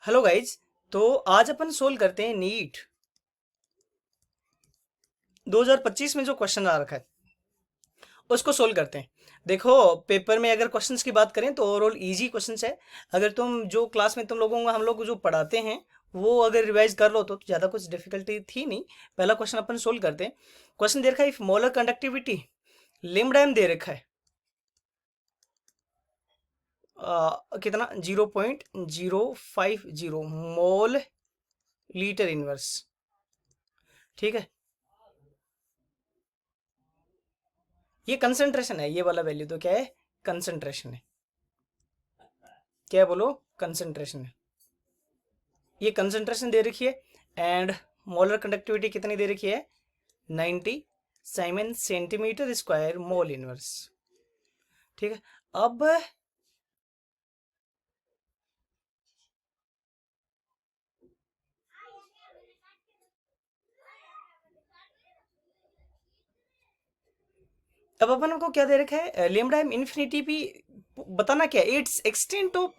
Hello guys. तो आज अपन solve करते हैं नीट 2025 में जो क्वेश्चन आ रखा है उसको सोल्व करते हैं। देखो, पेपर में अगर क्वेश्चंस की बात करें तो ओवरऑल इजी क्वेश्चंस है। अगर तुम जो क्लास में तुम लोगों को हम लोग जो पढ़ाते हैं वो अगर रिवाइज कर लो तो ज़्यादा कुछ डिफिकल्टी थी नहीं। पहला क्वेश्चन अपन सोल्व करते हैं। क्वेश्चन दे रखा है, if molar conductivity lambda M दे रखा है कितना 0.050 मोल लीटर इनवर्स। ठीक है, ये कंसंट्रेशन है, ये वाला वैल्यू तो क्या है, कंसंट्रेशन है। क्या है बोलो, कंसंट्रेशन है। ये कंसंट्रेशन दे रखी है एंड मोलर कंडक्टिविटी कितनी दे रखी है, 90 Simon centimetre square mole inverse. ठीक है, अब अपन को क्या दे रखा है, लेमडा एम इन्फिनिटी भी बताना क्या है, it's extent of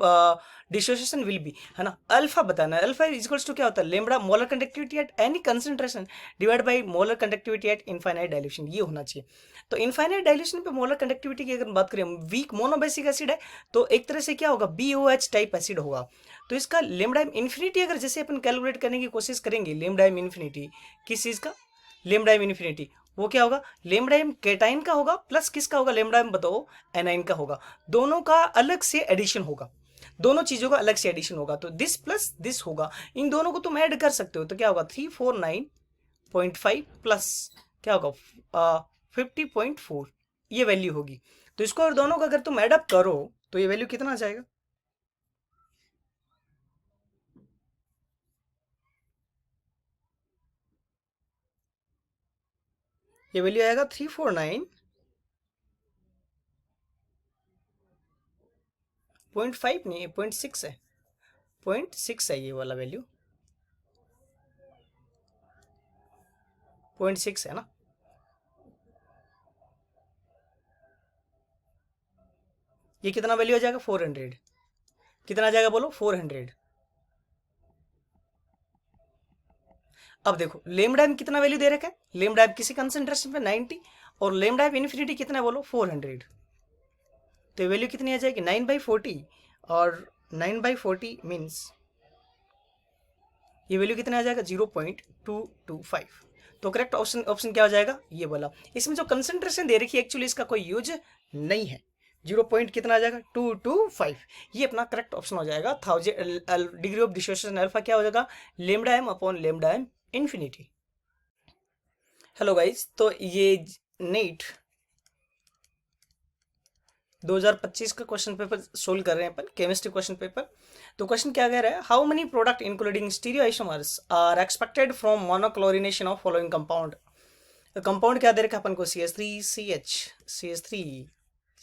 dissociation will be, है ना। अल्फा बताना है। अल्फा इक्वल्स टू क्या होता है, lambda molar conductivity at any concentration divide by molar conductivity eight infinite dilution, ये होना चाहिए। तो इनफाइनाइट डाइल्यूशन पे मोलर कंडक्टिविटी की अगर बात करें, वीक मोनोबेसिक एसिड है तो एक तरह से क्या होगा, BOH टाइप एसिड होगा। तो इसका लेमडा एम इन्फिनिटी अगर जैसे अपन कैलकुलेट करने की कोशिश करेंगे, लेमडा एम इन्फिनिटी किस चीज का, लेमडा एम इन्फिनिटी वो क्या होगा, लेमडा एम केटाइन का होगा प्लस किसका होगा, लेमडा एम बताओ, एनाइन का होगा। दोनों का अलग से एडिशन होगा, दोनों चीजों का अलग से एडिशन होगा, तो दिस प्लस दिस होगा। इन दोनों को तुम ऐड कर सकते हो तो क्या होगा, 349.5 प्लस क्या होगा 50.4, ये वैल्यू होगी। तो इसको और दोनों का अगर तुम एडअप करो तो ये वैल्यू कितना आ जाएगा, ये वैल्यू आएगा 349.5 नहीं है, 0.6 है, 0.6 है ये वाला वैल्यू, 0.6 है ना। ये कितना वैल्यू आ जाएगा, 400, कितना आ जाएगा बोलो, 400। अब देखो लेमडा में कितना वैल्यू दे रखा है, लेमडा किसी कंसंट्रेशन पे 90 और लेमडा इन्फिनिटी कितना है बोलो, 400। तो वैल्यू कितनी आ जाएगी, 9/40, और 9/40 मीन्स ये वैल्यू कितना आ जाएगा, 0.225। तो करेक्ट ऑप्शन ऑप्शन क्या हो जाएगा, ये बोला। इसमें जो कंसंट्रेशन दे रखी है एक्चुअली इसका कोई यूज नहीं है। 0 पॉइंट कितना आ जाएगा, 225, ये अपना करेक्ट ऑप्शन हो जाएगा। 1000 डिग्री ऑफ डिसोसिएशन अल्फा क्या हो जाएगा, lambda M upon lambda M infinity. Hello guys, तो ये नीट 2025 का क्वेश्चन पेपर सोल्व कर रहे हैं अपन, केमिस्ट्री क्वेश्चन पेपर। तो क्वेश्चन क्या कह रहा है, how many product including stereoisomers are expected from monochlorination of following compound. Compound क्या दे रखा है अपन को, CH3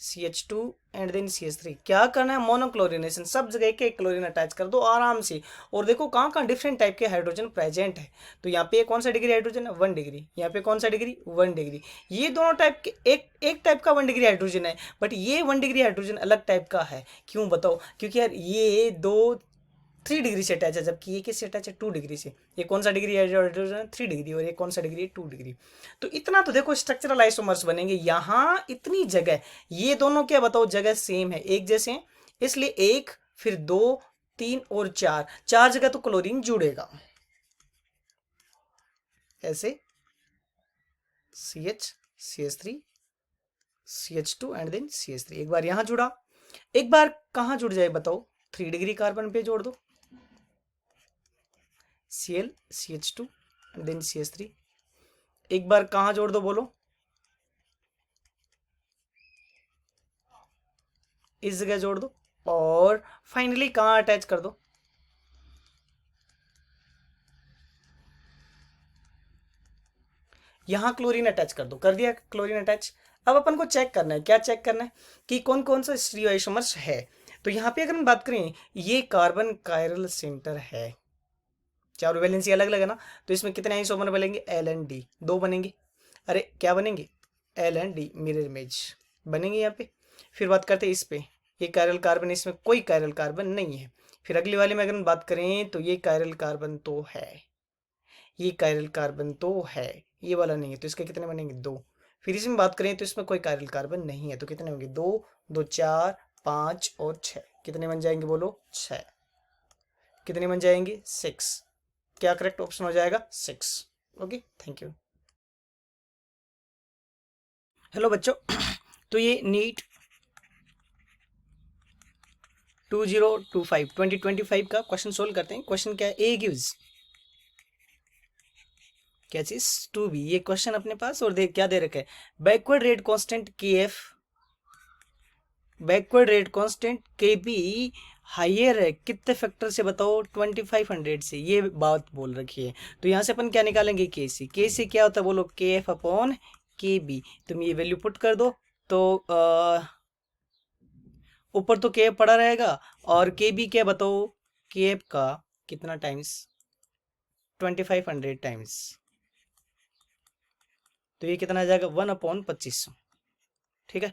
CH2 and then CH3। क्या करना है, मोनोक्लोरिनेशन, सब जगह एक एक क्लोरीन अटैच कर दो आराम से। और देखो कहाँ कहाँ डिफरेंट टाइप के हाइड्रोजन प्रेजेंट है। तो यहाँ पे कौन सा डिग्री हाइड्रोजन है, 1 डिग्री। यहाँ पे कौन सा डिग्री, 1 डिग्री। ये दोनों टाइप के एक एक टाइप का 1 डिग्री हाइड्रोजन है, बट ये 1 डिग्री हाइड्रोजन अलग टाइप का है। क्यों बताओ, क्योंकि यार ये दो 3 डिग्री से अटैच है, जबकि ये किससे अटैच है, 2 डिग्री से। ये कौन सा डिग्री है, हाइड्रोजन 3 डिग्री, और ये कौन सा डिग्री है, 2 डिग्री। तो इतना तो देखो स्ट्रक्चरल आइसोमर्स बनेंगे यहाँ, इतनी जगह। ये दोनों क्या बताओ, जगह सेम है, एक जैसे हैं, इसलिए एक, फिर दो, तीन और चार, चार जगह तो क्लोरीन जुड़ेगा ऐसे, CH CH3 CH2 and then CH3। एक बार यहां जुड़ा, एक बार कहां जुड़ जाए बताओ, 3 डिग्री कार्बन पे जोड़ दो, Cl CH2 and then CH3। एक बार कहां जोड़ दो बोलो, इस जगह जोड़ दो, और फाइनली कहां अटैच कर दो, यहां क्लोरीन अटैच कर दो, कर दिया क्लोरीन अटैच। अब अपन को चेक करना है, क्या चेक करना है कि कौन कौन सा स्टीरियोआइसोमर्स है। तो यहाँ पे अगर हम बात करें, ये कार्बन कायरल सेंटर है, चारों वैलेंसी अलग अलग है ना। तो इसमें कितने आइसोमर बनेंगे, L and D, दो बनेंगे। अरे क्या बनेंगे, L and D mirror image बनेंगे यहाँ पे। फिर बात करते हैं इस पे, ये कायरल कार्बन, इसमें कोई कायरल कार्बन नहीं है। फिर अगली वाले में अगर हम बात करें तो ये कायरल कार्बन तो है, ये कायरल कार्बन तो है, ये वाला नहीं है, तो इसके कितने बनेंगे 2। फिर इसमें बात करें तो इसमें कोई कायरल कार्बन नहीं है, तो कितने होंगे 2, 2 4 5 और 6, कितने बन जाएंगे बोलो 6, कितने बन जाएंगे 6। क्या करेक्ट ऑप्शन हो जाएगा 6। Okay, thank you. हेलो बच्चों तो ये नीट 2025 का क्वेश्चन सोल्व करते हैं। क्वेश्चन क्या है, ए गिव्स क्या चीज टू बी, ये क्वेश्चन अपने पास, और देख क्या दे रखा है, बैकवर्ड रेट कांस्टेंट के एफ, बैकवर्ड रेट कांस्टेंट के बी हायर है कितने फैक्टर से बताओ, 2500 से, ये बात बोल रखी है। तो यहाँ से अपन क्या निकालेंगे, के सी, के सी क्या होता है बोलो, के एफ अपॉन के बी। तुम ये वैल्यू पुट कर दो तो ऊपर तो के एफ पड़ा रहेगा, और के बी क्या बताओ, के एफ का कितना टाइम्स, 2500 टाइम्स, तो ये कितना आ जाएगा 1/2500। ठीक है,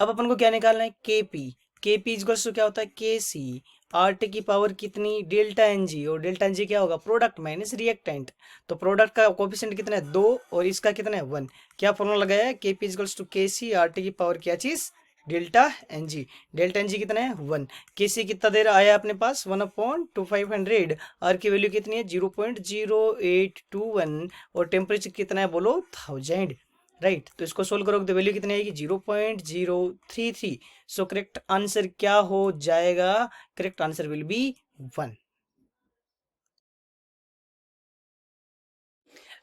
अब अपन को क्या निकालना है, के पी, के पी इक्वल्स टू क्या होता है, के सी आर टी की पावर कितनी, डेल्टा एन जी, और डेल्टा एन जी क्या होगा, प्रोडक्ट माइनस रिएक्टेंट। तो प्रोडक्ट का कोफिशिएंट कितना है 2, और इसका कितना है 1। क्या फॉर्मूला लगाया है, के P equals to K C R T की पावर क्या चीज, delta N G. Delta N G कितना है 1, के सी कितना देर आया अपने पास 1/2500, आर की वैल्यू कितनी है 0.0821, और टेम्परेचर कितना है बोलो 1000, राइट। तो इसको सोल्व करोगे तो वैल्यू कितनी आएगी 0.033। सो करेक्ट आंसर क्या हो जाएगा, correct answer will be 1।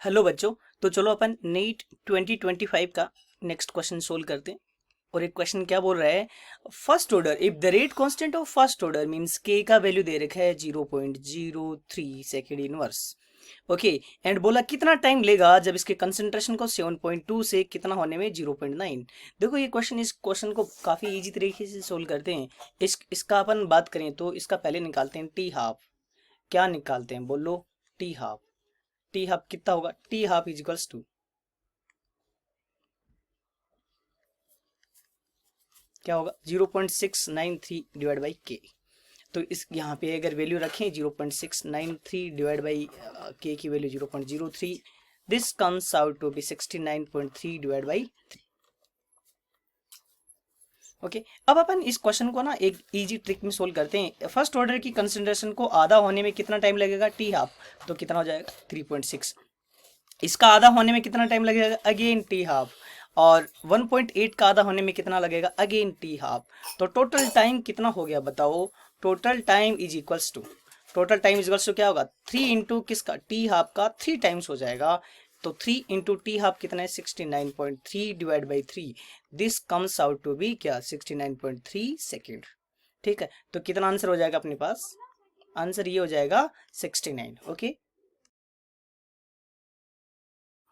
Hello बच्चों, तो चलो अपन नीट 2025 का नेक्स्ट क्वेश्चन सोल्व करते हैं। और एक क्वेश्चन क्या बोल रहा है, first order if the rate constant of first order means के का वैल्यू दे रखा है 0.03 सेकेंड इनवर्स। ओके, एंड बोला कितना टाइम लेगा जब इसके कंसंट्रेशन को 7.2 से कितना होने में 0.9। देखो ये क्वेश्चन, इस क्वेश्चन को काफी इजी तरीके से सोल्व करते हैं। इसका अपन बात करें तो इसका पहले निकालते हैं टी हाफ। क्या निकालते हैं बोलो, टी हाफ। टी हाफ कितना होगा, टी हाफ इजिकल्स टू क्या होगा 0.693 डिवाइड बाई के। तो इस यहाँ पे अगर वैल्यू रखें 0.693 डिवाइड बाई के की value 0.03, this comes out to be 69.3 divide by 3। Okay, अब अपन इस क्वेश्चन को ना एक इजी ट्रिक में सोल्व करते हैं। फर्स्ट ऑर्डर की कंसंट्रेशन को आधा होने में कितना टाइम लगेगा, टी हाफ, तो कितना हो जाएगा 3.6। इसका आधा होने में कितना टाइम लगेगा, अगेन टी हाफ, और 1.8 का आधा होने में कितना लगेगा, अगेन टी हाफ। तो टोटल टाइम कितना हो गया बताओ, total time is equals to, total time is equals to क्या होगा 3 इंटू किसका, टी हाफ का 3 टाइम्स हो जाएगा। तो 3 इंटू टी हाफ कितना है 69.3 divide by 3, this comes out to be क्या 69.3 सेकेंड। ठीक है, तो कितना आंसर हो जाएगा अपने पास, आंसर ये हो जाएगा 69। ओके,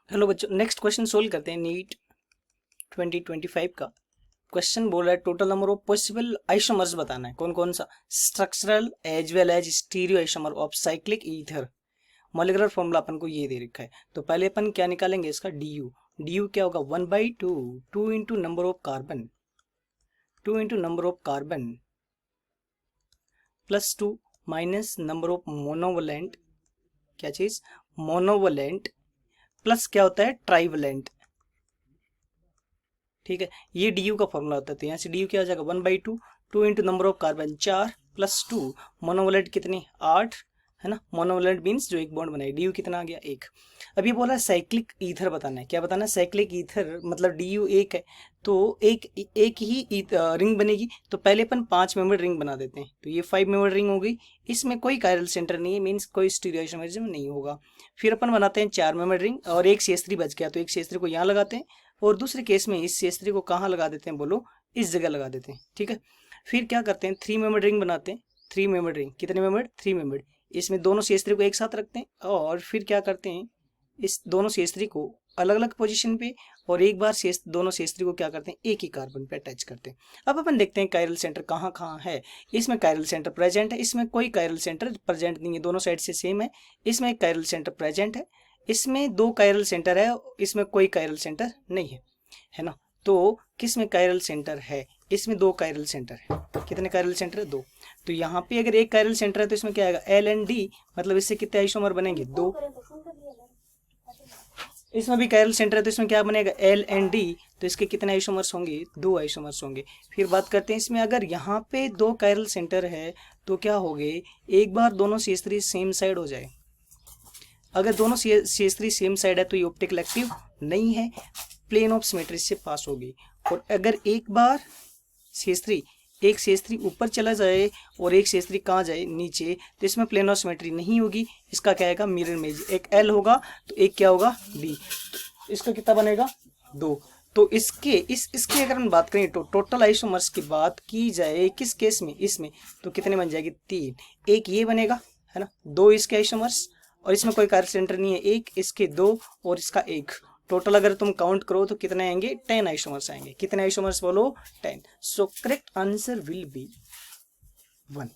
हेलो बच्चों, नेक्स्ट क्वेश्चन सोल्व करते हैं नीट 2025 का। क्वेश्चन बोल रहा है total number of possible isomers बताना है, कौन कौन सा, structural as well as stereo isomer of cyclic ether. Molecular formula अपन को ये दे रखा है, तो पहले अपन क्या निकालेंगे इसका डी यू क्या होगा 1/2, 2 into number of carbon, 2 into number of carbon plus 2 minus number of monovalent, क्या चीज मोनोवलेंट, प्लस क्या होता है ट्राइवलेंट। ठीक है, ये डी यू का फॉर्मूला होता है। तो यहाँ से डी यू क्या हो जाएगा 1/2, 2 into number of carbon 4 plus 2 मोनोवलेंट कितनी 8 है ना, मोनोवलेंट मीन्स जो एक बॉन्ड बनाए, डी यू कितना आ गया 1। अब ये बोला साइक्लिक ईथर बताना है, क्या बताना है साइक्लिक ईथर, मतलब डी यू 1 है तो एक ही रिंग बनेगी। तो पहले अपन 5 मेंबर रिंग बना देते हैं, तो ये 5 मेंबर रिंग हो गई, इसमें कोई कायरल सेंटर नहीं है, मीन्स कोई स्टीरियोइसोमरिज्म नहीं होगा। फिर अपन बनाते हैं 4 मेंबर रिंग, और एक CH3 बच गया, तो एक CH3 को यहाँ लगाते हैं, और दूसरे केस में इस CH3 को कहाँ लगा देते हैं बोलो, इस जगह लगा देते हैं। ठीक है, फिर क्या करते हैं 3 मेंबर रिंग बनाते हैं, 3 मेंबर रिंग कितने मेंबर 3 मेंबर, इसमें दोनों CH3 को एक साथ रखते हैं, और फिर क्या करते हैं इस दोनों CH3 को अलग अलग पोजीशन पे, और एक बार दोनों CH3 को क्या करते हैं एक ही कार्बन पे अटैच करते हैं। अब अपन देखते हैं कायरल सेंटर कहाँ कहाँ है। इसमें कायरल सेंटर प्रेजेंट है, इसमें कोई कायरल सेंटर प्रेजेंट नहीं है, दोनों साइड से सेम है। इसमें एक कायरल सेंटर प्रेजेंट है, इसमें 2 कायरल सेंटर है, इसमें कोई कायरल सेंटर नहीं है, है ना। तो किस में कायरल सेंटर है, इसमें 2 कायरल सेंटर है। कितने कायरल सेंटर है? 2। तो यहाँ पे अगर एक कायरल सेंटर है तो इसमें क्या आएगा? एल एंड डी, मतलब इससे कितने आइसोमर बनेंगे? 2। इसमें भी कायरल सेंटर है तो इसमें क्या बनेगा? एल एंड डी, तो इसके कितने आइसोमर्स होंगे? 2 आइसोमर्स होंगे। फिर बात करते हैं इसमें, अगर यहाँ पे 2 कायरल सेंटर है तो क्या हो गए? एक बार दोनों CH3 सेम साइड हो जाए। अगर दोनों CH3 सेम साइड है तो ये ऑप्टिकल एक्टिव नहीं है, प्लेन ऑफ सिमेट्री से पास होगी। और अगर एक बार CH3 एक CH3 ऊपर चला जाए और एक CH3 कहाँ जाए? नीचे, तो इसमें प्लेन ऑफ सिमेट्री नहीं होगी। इसका क्या आएगा? Mirror image. एक L होगा तो एक क्या होगा? B। तो इसका कितना बनेगा? 2। तो इसके अगर हम बात करें तो टोटल आइसोमर्स की बात की जाए किस केस में? इसमें, तो कितने बन जाएगी? 3। एक ये बनेगा, है ना, 2 इसके आइसोमर्स, और इसमें कोई कायरल सेंटर नहीं है, एक इसके 2 और इसका 1। टोटल अगर तुम काउंट करो तो कितने आएंगे? 10 आइसोमर्स आएंगे। कितने आइसोमर्स बोलो? 10। So correct answer will be 1।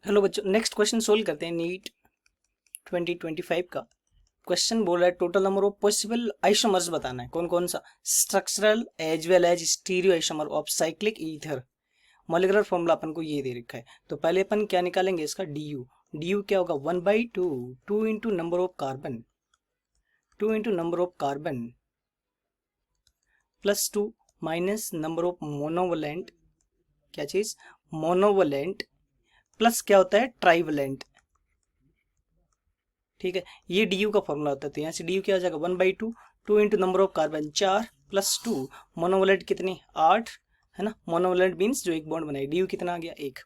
Hello बच्चों, नेक्स्ट क्वेश्चन सोल्व करते हैं। नीट 2025 का क्वेश्चन बोल रहा है total number of possible isomers बताना है। कौन कौन सा? Structural as well as stereo isomer of cyclic ether. Molecular formula अपन को ये दे रखा है, तो पहले अपन क्या निकालेंगे? इसका DU। DU क्या होगा? 1/2, 2 into number of carbon, 2 into number of carbon plus 2 minus number of monovalent. क्या चीज? मोनोवलेंट प्लस क्या होता है? ट्राइवलेंट। ठीक है, ये DU का फॉर्मूला होता है। तो यहाँ से DU क्या हो जाएगा? 1/2, 2 into number of carbon 4 plus 2 मोनोवलेंट कितने? 8, है ना। मोनोवलेंट मीन्स जो एक बॉन्ड बनाए। DU कितना आ गया? 1।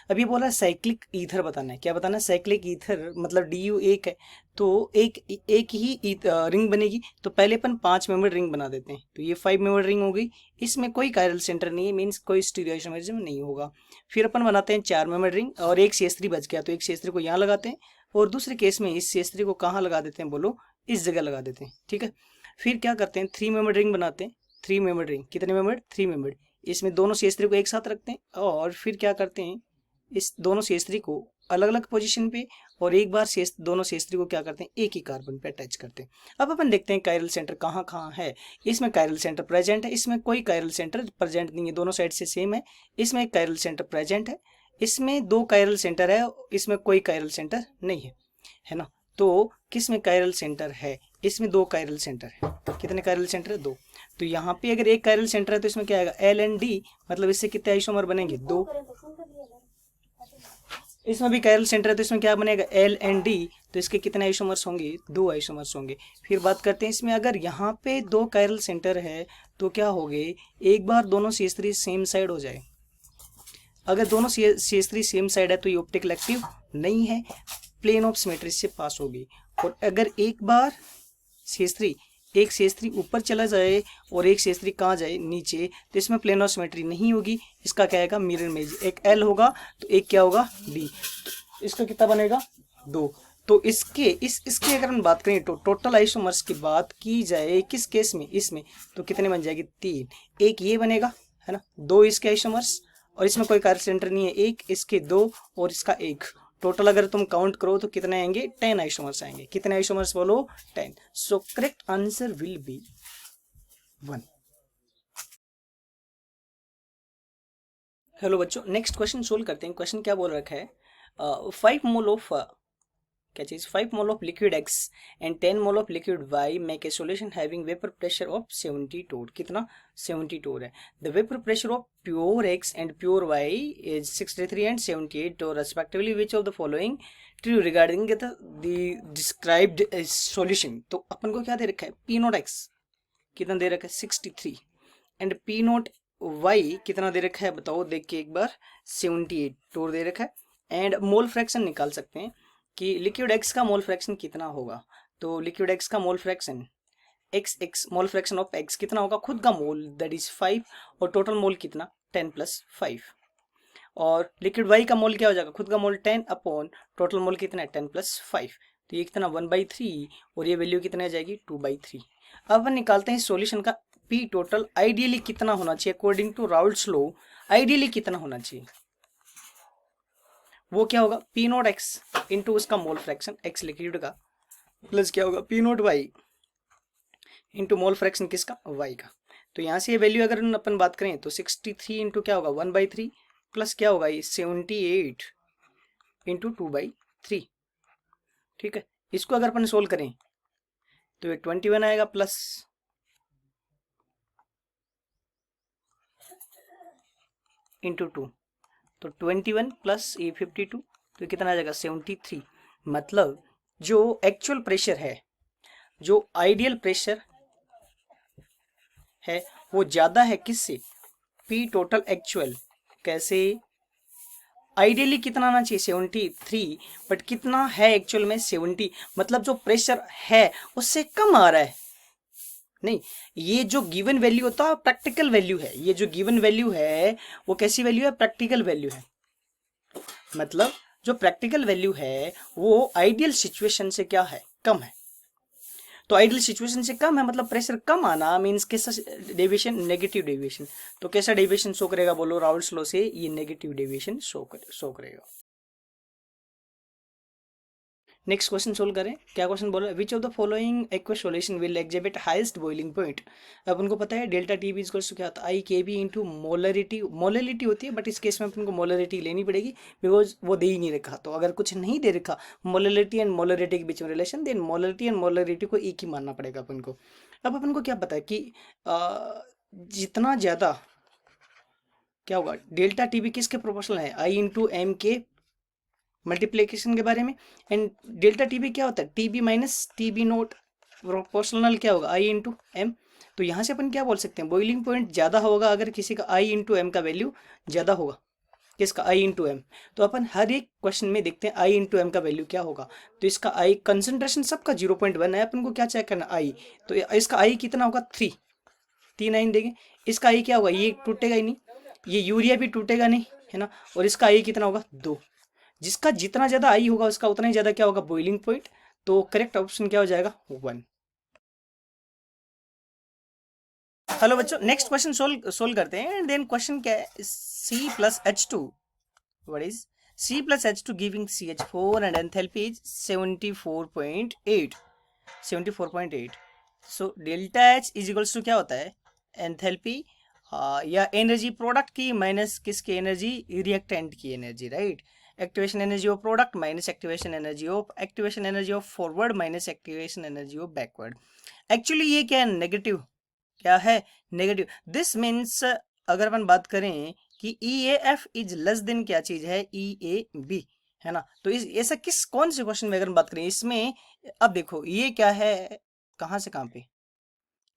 अभी बोला है साइक्लिक ईथर बताना है। क्या बताना है? साइक्लिक ईथर मतलब DU 1 है तो एक ही रिंग बनेगी। तो पहले अपन 5 मेंबर रिंग बना देते हैं, तो ये 5 मेंबर रिंग हो गई। इसमें कोई कायरल सेंटर नहीं है, मीन्स कोई स्टीरियोइसोमरिज्म नहीं होगा। फिर अपन बनाते हैं 4 मेंबर रिंग और एक CH3 बच गया, तो एक CH3 को यहाँ लगाते हैं और दूसरे केस में इस CH3 को कहाँ लगा देते हैं? बोलो, इस जगह लगा देते हैं। ठीक है, फिर क्या करते हैं? 3 मेंबर रिंग बनाते हैं। 3 मेंबर रिंग, कितने मेंबर? 3 मेंबर। इसमें दोनों CH3 को एक साथ रखते हैं और फिर क्या करते हैं? इस दोनों CH3 को अलग अलग पोजीशन पे और एक बार दोनों CH3 को क्या करते हैं? एक ही कार्बन पे अटैच करते हैं। अब अपन देखते हैं कायरल सेंटर कहाँ कहाँ है। इसमें कायरल सेंटर प्रेजेंट है, इसमें कोई कायरल सेंटर प्रेजेंट नहीं है, दोनों साइड से सेम है। इसमें एक कायरल सेंटर प्रेजेंट है, इसमें 2 कायरल सेंटर है, इसमें कोई कायरल सेंटर नहीं है, है ना। तो किस में कायरल सेंटर है? इसमें 2 कायरल सेंटर है। कितने कायरल सेंटर है? 2। तो यहाँ पे अगर एक कायरल सेंटर है तो इसमें क्या आएगा? L एंड D, मतलब इससे कितने आइसोमर बनेंगे? 2। इसमें भी कायरल सेंटर है तो इसमें क्या बनेगा? L एंड D, तो इसके कितने आइसोमर्स होंगे? 2 आइसोमर्स होंगे। फिर बात करते हैं इसमें, अगर यहाँ पे 2 कायरल सेंटर है तो क्या हो गए? एक बार दोनों CH3 सेम साइड हो जाए। अगर दोनों CH3 सेम साइड है तो ये ऑप्टिकल एक्टिव नहीं है, प्लेन ऑफ सिमेट्री से पास होगी। और अगर एक बार एक CH3 ऊपर चला जाए और एक CH3 कहाँ जाए? नीचे, तो इसमें प्लेन ऑफ सिमेट्री नहीं होगी। इसका क्या आएगा? Mirror image. एक L होगा तो एक क्या होगा? B। तो इसका कितना बनेगा? 2। तो इसके अगर हम बात करें तो टोटल आइसोमर्स की बात की जाए किस केस में? इसमें, तो कितने बन जाएगी? 3। एक ये बनेगा, है ना, 2 इसके आइसोमर्स और इसमें कोई कायरल सेंटर नहीं है, एक इसके 2 और इसका 1। टोटल अगर तुम काउंट करो तो कितने आएंगे? 10 आइसोमर्स आएंगे। कितने आइसोमर्स बोलो? 10। So correct answer will be 1। Hello बच्चों, नेक्स्ट क्वेश्चन सोल्व करते हैं। क्वेश्चन क्या बोल रखा है? 5 मोल ऑफ क्या चीज? 5 mole of liquid X and 10 mole of liquid Y make a solution having vapour pressure of 70 torr. कितना? 70 टोर है। The vapour pressure of pure X and pure Y is 63 and 78 torr respectively. Which of the following true regarding the described solution. तो अपन को क्या दे रखा है? P not X कितना दे रखा है? 63 एंड P नॉट Y कितना दे रखा है? बताओ देख के एक बार। 78 टोर दे रखा है। एंड मोल फ्रैक्शन निकाल सकते हैं कि लिक्विड X का मोल फ्रैक्शन कितना होगा। तो लिक्विड X का mole fraction x mole fraction of X कितना होगा? खुद का मोल दैट इज 5 और टोटल मोल कितना? 10 + 5। और लिक्विड Y का मोल क्या हो जाएगा? खुद का मोल 10 अपॉन टोटल मोल कितना है? 10 + 5। तो ये कितना? 1/3 और ये वैल्यू कितनी आ जाएगी? 2/3। अब हम निकालते हैं सॉल्यूशन का P टोटल। आइडियली कितना होना चाहिए according to Raoult's law? Ideally कितना होना चाहिए? वो क्या होगा? P नॉट X इंटू उसका मोल फ्रैक्शन X लिक्विड का प्लस क्या होगा? P not Y into mole fraction किसका, वाई का। तो यहाँ से ये वैल्यू अगर अपन बात करें तो 63 इंटू क्या होगा 1/3 प्लस क्या होगा ये 78 इंटू 2/3। ठीक है, इसको अगर अपन सोल्व करें तो ये 21 आएगा प्लस इंटू 2, तो 21 प्लस ये 52, तो कितना आ जाएगा 73। मतलब जो एक्चुअल प्रेशर है, जो आइडियल प्रेशर है वो ज्यादा है किससे, पी टोटल एक्चुअल। कैसे, आइडियली कितना आना चाहिए 73, बट कितना है एक्चुअल में 70, मतलब जो प्रेशर है उससे कम आ रहा है। नहीं, ये जो गिवन वैल्यू होता है प्रैक्टिकल वैल्यू है, ये जो गिवन वैल्यू है वो कैसी वैल्यू है, प्रैक्टिकल वैल्यू है। मतलब जो प्रैक्टिकल वैल्यू है वो आइडियल सिचुएशन से क्या है, कम है। तो आइडियल सिचुएशन से कम है मतलब प्रेशर कम आना मींस कैसा डेविएशन, नेगेटिव डेविएशन। तो कैसा डेविएशन शो करेगा बोलो, राउल्स लॉ से ये नेगेटिव डेविएशन शो करेगा। नेक्स्ट क्वेश्चन सोल्व करें। क्या क्वेश्चन बोला, which of the following aqueous solution will exhibit highest boiling point. अब उनको पता है delta T B equals to क्या होता है, आई के बी इंटू मोलरिटी। मोलरिटी होती है बट इस केस में अपन को मोलरिटी लेनी पड़ेगी बिकॉज वो दे ही नहीं रखा। तो अगर कुछ नहीं दे रखा मोलरिटी एंड मोलरिटी के बीच में relation, then molarity and molarity को एक ही मानना पड़ेगा अपन को। अब अपन को क्या पता है कि जितना ज़्यादा क्या होगा, डेल्टा टी बी किसके प्रोपोर्शनल है, आई इंटू एम के मल्टीप्लीकेशन के बारे में। एंड डेल्टा टीबी क्या होता है, TB minus TB note proportional क्या होगा, आई इंटू एम। तो यहाँ से अपन क्या बोल सकते हैं, बॉइलिंग पॉइंट ज़्यादा होगा अगर किसी का आई इंटू एम का वैल्यू ज़्यादा होगा, किसका, आई इंटू एम। तो अपन हर एक क्वेश्चन में देखते हैं आई इंटू एम का वैल्यू क्या होगा। तो इसका आई कंसंट्रेशन सबका 0.1 है, अपन को क्या चेक करना आई। तो इसका आई कितना होगा 3, 3 देंगे। इसका आई क्या होगा, ये टूटेगा ही नहीं, ये यूरिया भी टूटेगा नहीं, है ना। और इसका आई कितना होगा 2। जिसका जितना ज्यादा आई होगा उसका उतना ही ज्यादा क्या होगा, बॉइलिंग पॉइंट। तो करेक्ट ऑप्शन क्या हो जाएगा 1। हेलो बच्चों, नेक्स्ट क्वेश्चन सोल्व करते हैं। एंड देन क्वेश्चन क्या है, C+H2, what is C+H2 giving CH4 and enthalpy is 74.8, 74.8। So delta H is equals to क्या होता है, एंथैल्पी या एनर्जी प्रोडक्ट की माइनस किसकी एनर्जी, रिएक्टेंट की energy, right. Activation energy of product minus activation energy of forward minus activation energy of backward. Actually ये क्या है, नेगेटिव, क्या है, नेगेटिव। दिस मीन्स अगर अपन बात करें कि EAF इज लेस देन क्या चीज है, EAB, है ना। तो इस ऐसा किस कौन से क्वेश्चन में अगर बात करें इसमें, अब देखो ये क्या है, कहाँ से कहाँ पे,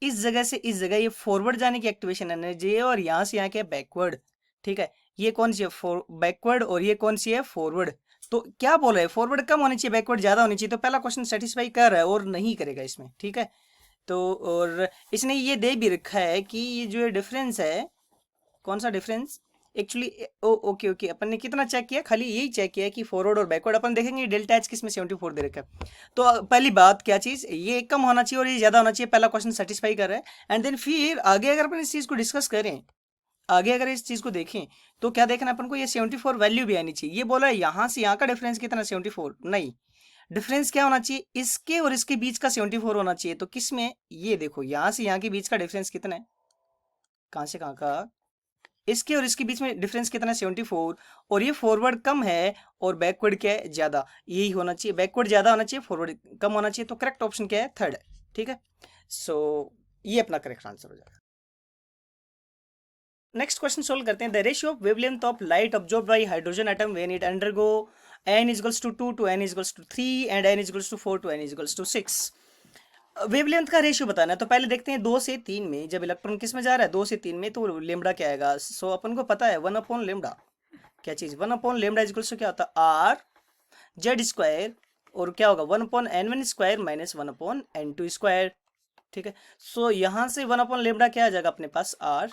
इस जगह से इस जगह ये फॉरवर्ड जाने की एक्टिवेशन एनर्जी है और यहाँ से यहाँ क्या बैकवर्ड। ठीक है, ये कौन सी है, बैकवर्ड, और ये कौन सी है, फॉरवर्ड। तो क्या बोल रहे हैं, फॉरवर्ड कम होनी चाहिए बैकवर्ड ज्यादा होनी चाहिए। तो पहला क्वेश्चन सेटिस्फाई कर रहा है और नहीं करेगा इसमें, ठीक है। तो और इसने ये दे भी रखा है कि ये जो डिफरेंस है, कौन सा डिफरेंस, एक्चुअली ओके ओके, अपन ने कितना चेक किया, खाली यही चेक किया कि फॉरवर्ड और बैकवर्ड। अपन देखेंगे डेल्टा एच किस में 74 दे रखा है। तो पहली बात क्या चीज, ये कम होना चाहिए और ये ज्यादा होना चाहिए, पहला क्वेश्चन सेटिस्फाई कर रहा है। एंड देन फिर आगे अगर अपन इस चीज को डिस्कस करें, आगे अगर इस चीज को देखें तो क्या देखना अपन को, ये 74 वैल्यू भी आनी चाहिए। ये बोला है यहाँ से यहाँ का डिफरेंस कितना 74, नहीं, डिफरेंस क्या होना चाहिए, इसके और इसके बीच का 74 होना चाहिए। तो किस में, ये देखो यहाँ से यहाँ के बीच का डिफरेंस कितना है, कहाँ से कहाँ का, इसके और इसके बीच में डिफरेंस कितना है 74। और ये फॉरवर्ड कम है और बैकवर्ड क्या है, ज्यादा, यही होना चाहिए, बैकवर्ड ज्यादा होना चाहिए, फॉरवर्ड कम होना चाहिए। तो करेक्ट ऑप्शन क्या है, थर्ड है, ठीक है। सो ये अपना करेक्ट आंसर हो जाएगा। नेक्स्ट क्वेश्चन सोल्व करते हैं। The ratio of wavelength of light absorbed by hydrogen atom when it undergo n equals to 2 to n equals to 3 and n equals to 4 to n equals to 6। Wavelength का ratio बताना है। तो पहले देखते हैं 2 से 3 में जब इलेक्ट्रॉन किस में जा रहा है, 2 से 3 में, तो लेमड़ा क्या आएगा। सो अपन को पता है 1 लेमड़ा, क्या चीज 1 लेमड़ा इक्वल्स टू क्या होता है, आर जेड स्क्वायर, और क्या होगा 1/n1 square minus 1/n2 square, ठीक है। सो यहाँ से 1 लेमड़ा क्या आ जाएगा अपने पास, आर,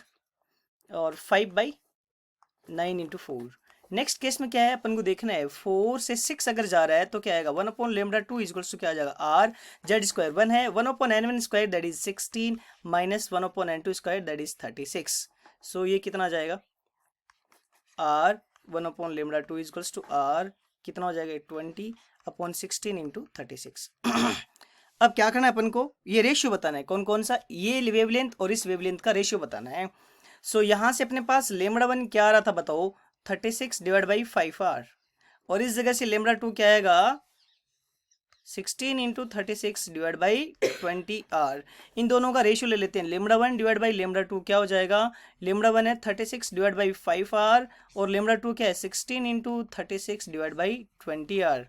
और 5/9 इंटू 4। नेक्स्ट केस में क्या है अपन को देखना है, 4 से 6 अगर जा रहा है तो क्या आएगा 1/लेमड़ा 2 इक्वल्स टू क्या आ जाएगा, आर जेड स्क्वायर 1 है, 1/n1 square that is 16 minus 1/n2 square that is 36। सो ये कितना आ जाएगा, आर 1/लेमड़ा 2 इक्वल्स टू आर कितना हो जाएगा 20/16 इंटू 36। अब क्या करना है अपन को, ये रेशियो बताना है, कौन कौन सा, ये वेवलेंथ और इस वेवलेंथ का रेशियो बताना है। सो यहाँ से अपने पास लेमड़ा 1 क्या आ रहा था बताओ, 36 डिवाइड बाई 5r, और इस जगह से लेमड़ा 2 क्या आएगा, 16 इंटू 36 डिवाइड बाई 20r। इन दोनों का रेशियो ले लेते हैं, लेमड़ा 1 डिवाइड बाई लेमड़ा 2 क्या हो जाएगा, लेमड़ा 1 है 36 डिवाइड बाई 5r और लेमड़ा 2 क्या है 16 इंटू 36 डिवाइड बाई 20r।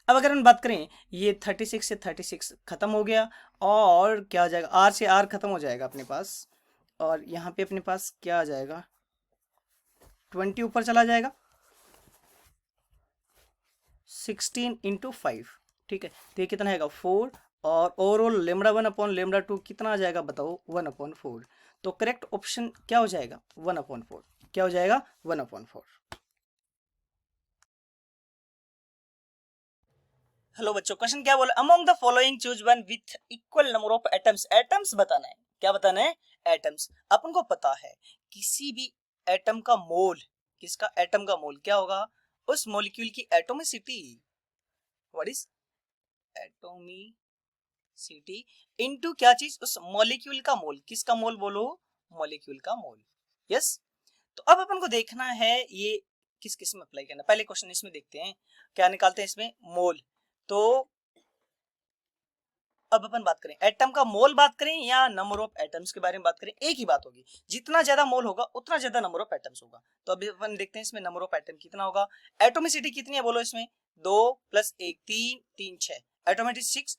अब अगर हम बात करें, ये 36 से 36 खत्म हो गया, और क्या हो जाएगा, r से r खत्म हो जाएगा अपने पास, और यहाँ पे अपने पास क्या आ जाएगा, 20 ऊपर चला जाएगा, 16 इंटू 5, ठीक है, तो ये कितना आएगा 4, और ओवरऑल लेमड़ा 1 अपॉन लेमड़ा 2 कितना आ जाएगा बताओ, 1/4। तो करेक्ट ऑप्शन क्या हो जाएगा, 1/4। क्या हो जाएगा, 1/4। हेलो बच्चों, क्वेश्चन क्या बोला, among the following choose one with equal number of atoms. Atoms बताना है, क्या बताना है, एटम्स। अपन को पता है किसी भी एटम का मोल, किसका एटम का मोल क्या होगा, उस मॉलिक्यूल की atomicity, what is atomicity into क्या चीज, उस मॉलिक्यूल का मोल, किसका मोल बोलो, मॉलिक्यूल का मोल। यस, तो अब अपन को देखना है ये किस किस में अप्लाई करना। पहले क्वेश्चन इसमें देखते हैं, क्या निकालते हैं इसमें, मोल। तो अब अपन बात करें एटम का मोल बात करें या नंबर ऑफ एटम्स के बारे में बात करें, एक ही बात होगी, जितना ज्यादा मोल होगा उतना ज्यादा नंबर ऑफ एटम्स होगा। तो अभी अपन देखते हैं इसमें नंबर ऑफ एटम कितना होगा, एटोमिसिटी कितनी है बोलो इसमें, 2 + 1 3 3 6,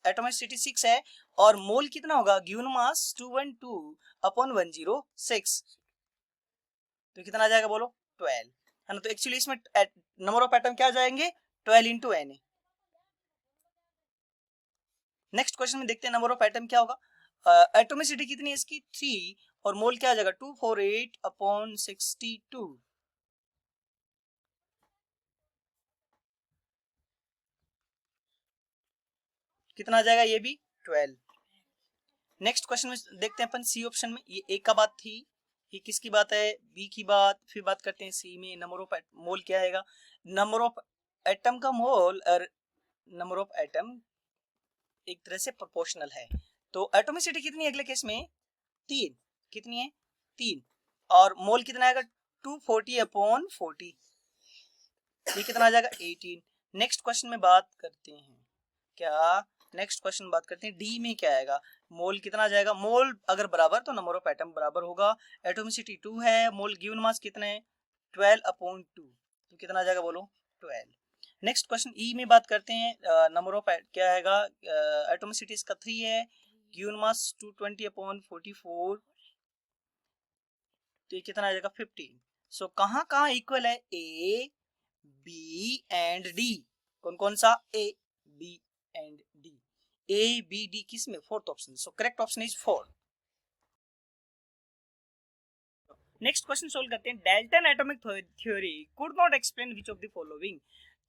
एटोमिसिटी 6 है, और मोल कितना होगा, गिवन मास 212/106, तो कितना आ जाएगा बोलो, 12, है ना। तो एक्चुअली इसमें नंबर ऑफ एटम क्या आ जाएंगे, 12 × n। नेक्स्ट क्वेश्चन में देखते हैं नंबर ऑफ एटम क्या होगा, एटोमिसिटी कितनी है इसकी 3, और मोल क्या आ जाएगा 248/62, कितना आ जाएगा ये भी 12। नेक्स्ट क्वेश्चन में देखते हैं अपन सी ऑप्शन में, ये ए का बात थी, ये किसकी बात है, बी की बात, फिर बात करते हैं सी में नंबर ऑफ मोल क्या आएगा, नंबर ऑफ एटम का मोल और नंबर ऑफ एटम एक तरह से प्रोपोर्शनल है। तो एटोमिसिटी कितनी है अगले केस में, 3, कितनी है 3, और मोल कितना आएगा 240/40, ये कितना आ जाएगा 18। नेक्स्ट क्वेश्चन में बात करते हैं, क्या नेक्स्ट क्वेश्चन बात करते हैं डी में क्या आएगा, मोल कितना आ जाएगा, मोल अगर बराबर तो नंबर ऑफ एटम बराबर होगा, एटोमिसिटी 2 है, मोल गिवन मास कितना है 12/2, तो कितना आ जाएगा बोलो 12। नेक्स्ट क्वेश्चन ई में बात करते हैं, नंबर ऑफ क्या आएगा, एटोमिसिटी इसका 3 है, गिवन मास 220/44, तो ये कितना आ जाएगा 15। सो कहाँ कहाँ इक्वल है, ए बी एंड डी, कौन कौन सा, A B and D, A B D किस में, fourth option, so correct option is 4। Next question solve करते हैं, Dalton atomic theory could not explain which of the following.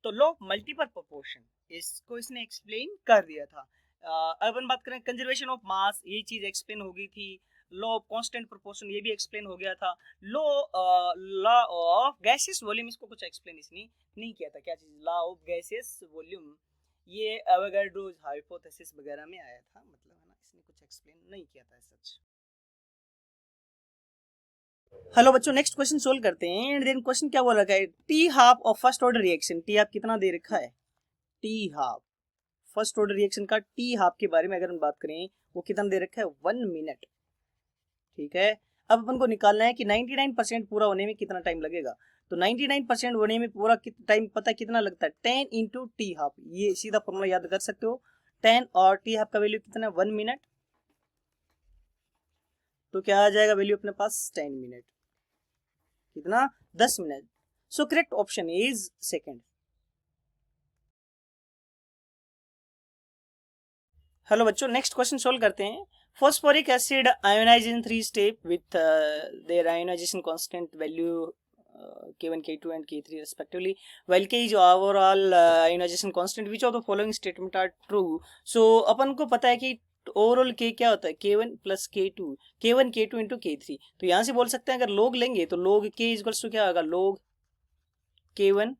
तो लॉ ऑफ मल्टीपल प्रोपोर्शन, इसको इसने एक्सप्लेन कर दिया था। अब अपन बात करें कंजर्वेशन ऑफ मास, ये चीज एक्सप्लेन हो गई थी, लॉ ऑफ कांस्टेंट प्रोपोर्शन ये भी एक्सप्लेन हो गया था, लॉ ऑफ गैसियस वॉल्यूम इसको कुछ एक्सप्लेन इसने नहीं किया था, क्या चीज, लॉ ऑफ गैसियस वॉल्यूम, ये एवोगाड्रोस हाइपोथेसिस वगैरह में आया था, मतलब है ना, इसने कुछ एक्सप्लेन नहीं किया था सच। हेलो बच्चों, नेक्स्ट क्वेश्चन सोल्व करते हैं, एंड देन क्वेश्चन क्या बोल रखा है, T half of first order reaction, T half कितना दे रखा है, T half first order reaction का टी हाफ के बारे में अगर हम बात करें, वो कितना दे रखा है 1 मिनट, ठीक है। अब अपन को निकालना है कि 99% पूरा होने में कितना टाइम लगेगा, तो 99% होने में पूरा टाइम पता कितना लगता है, 10 इंटू टी हाफ, ये सीधा फॉर्मूला याद कर सकते हो, 10 और टी हाफ का वैल्यू कितना है 1 मिनट, तो क्या आ जाएगा वैल्यू अपने पास 10 मिनट, कितना 10 minute. So correct option is second. Hello बच्चों, नेक्स्ट क्वेश्चन सोल्व करते हैं, phosphoric acid ionise in 3 step with their ionisation constant value K1, K2 and K3 respectively, while K is overall ionization constant, which of the following statement are true। so अपन को पता है कि overall K क्या होता है, K1 + K2, K1 K2 into K3, तो यहाँ से बोल सकते हैं अगर log लेंगे तो log K = क्या होगा, log K1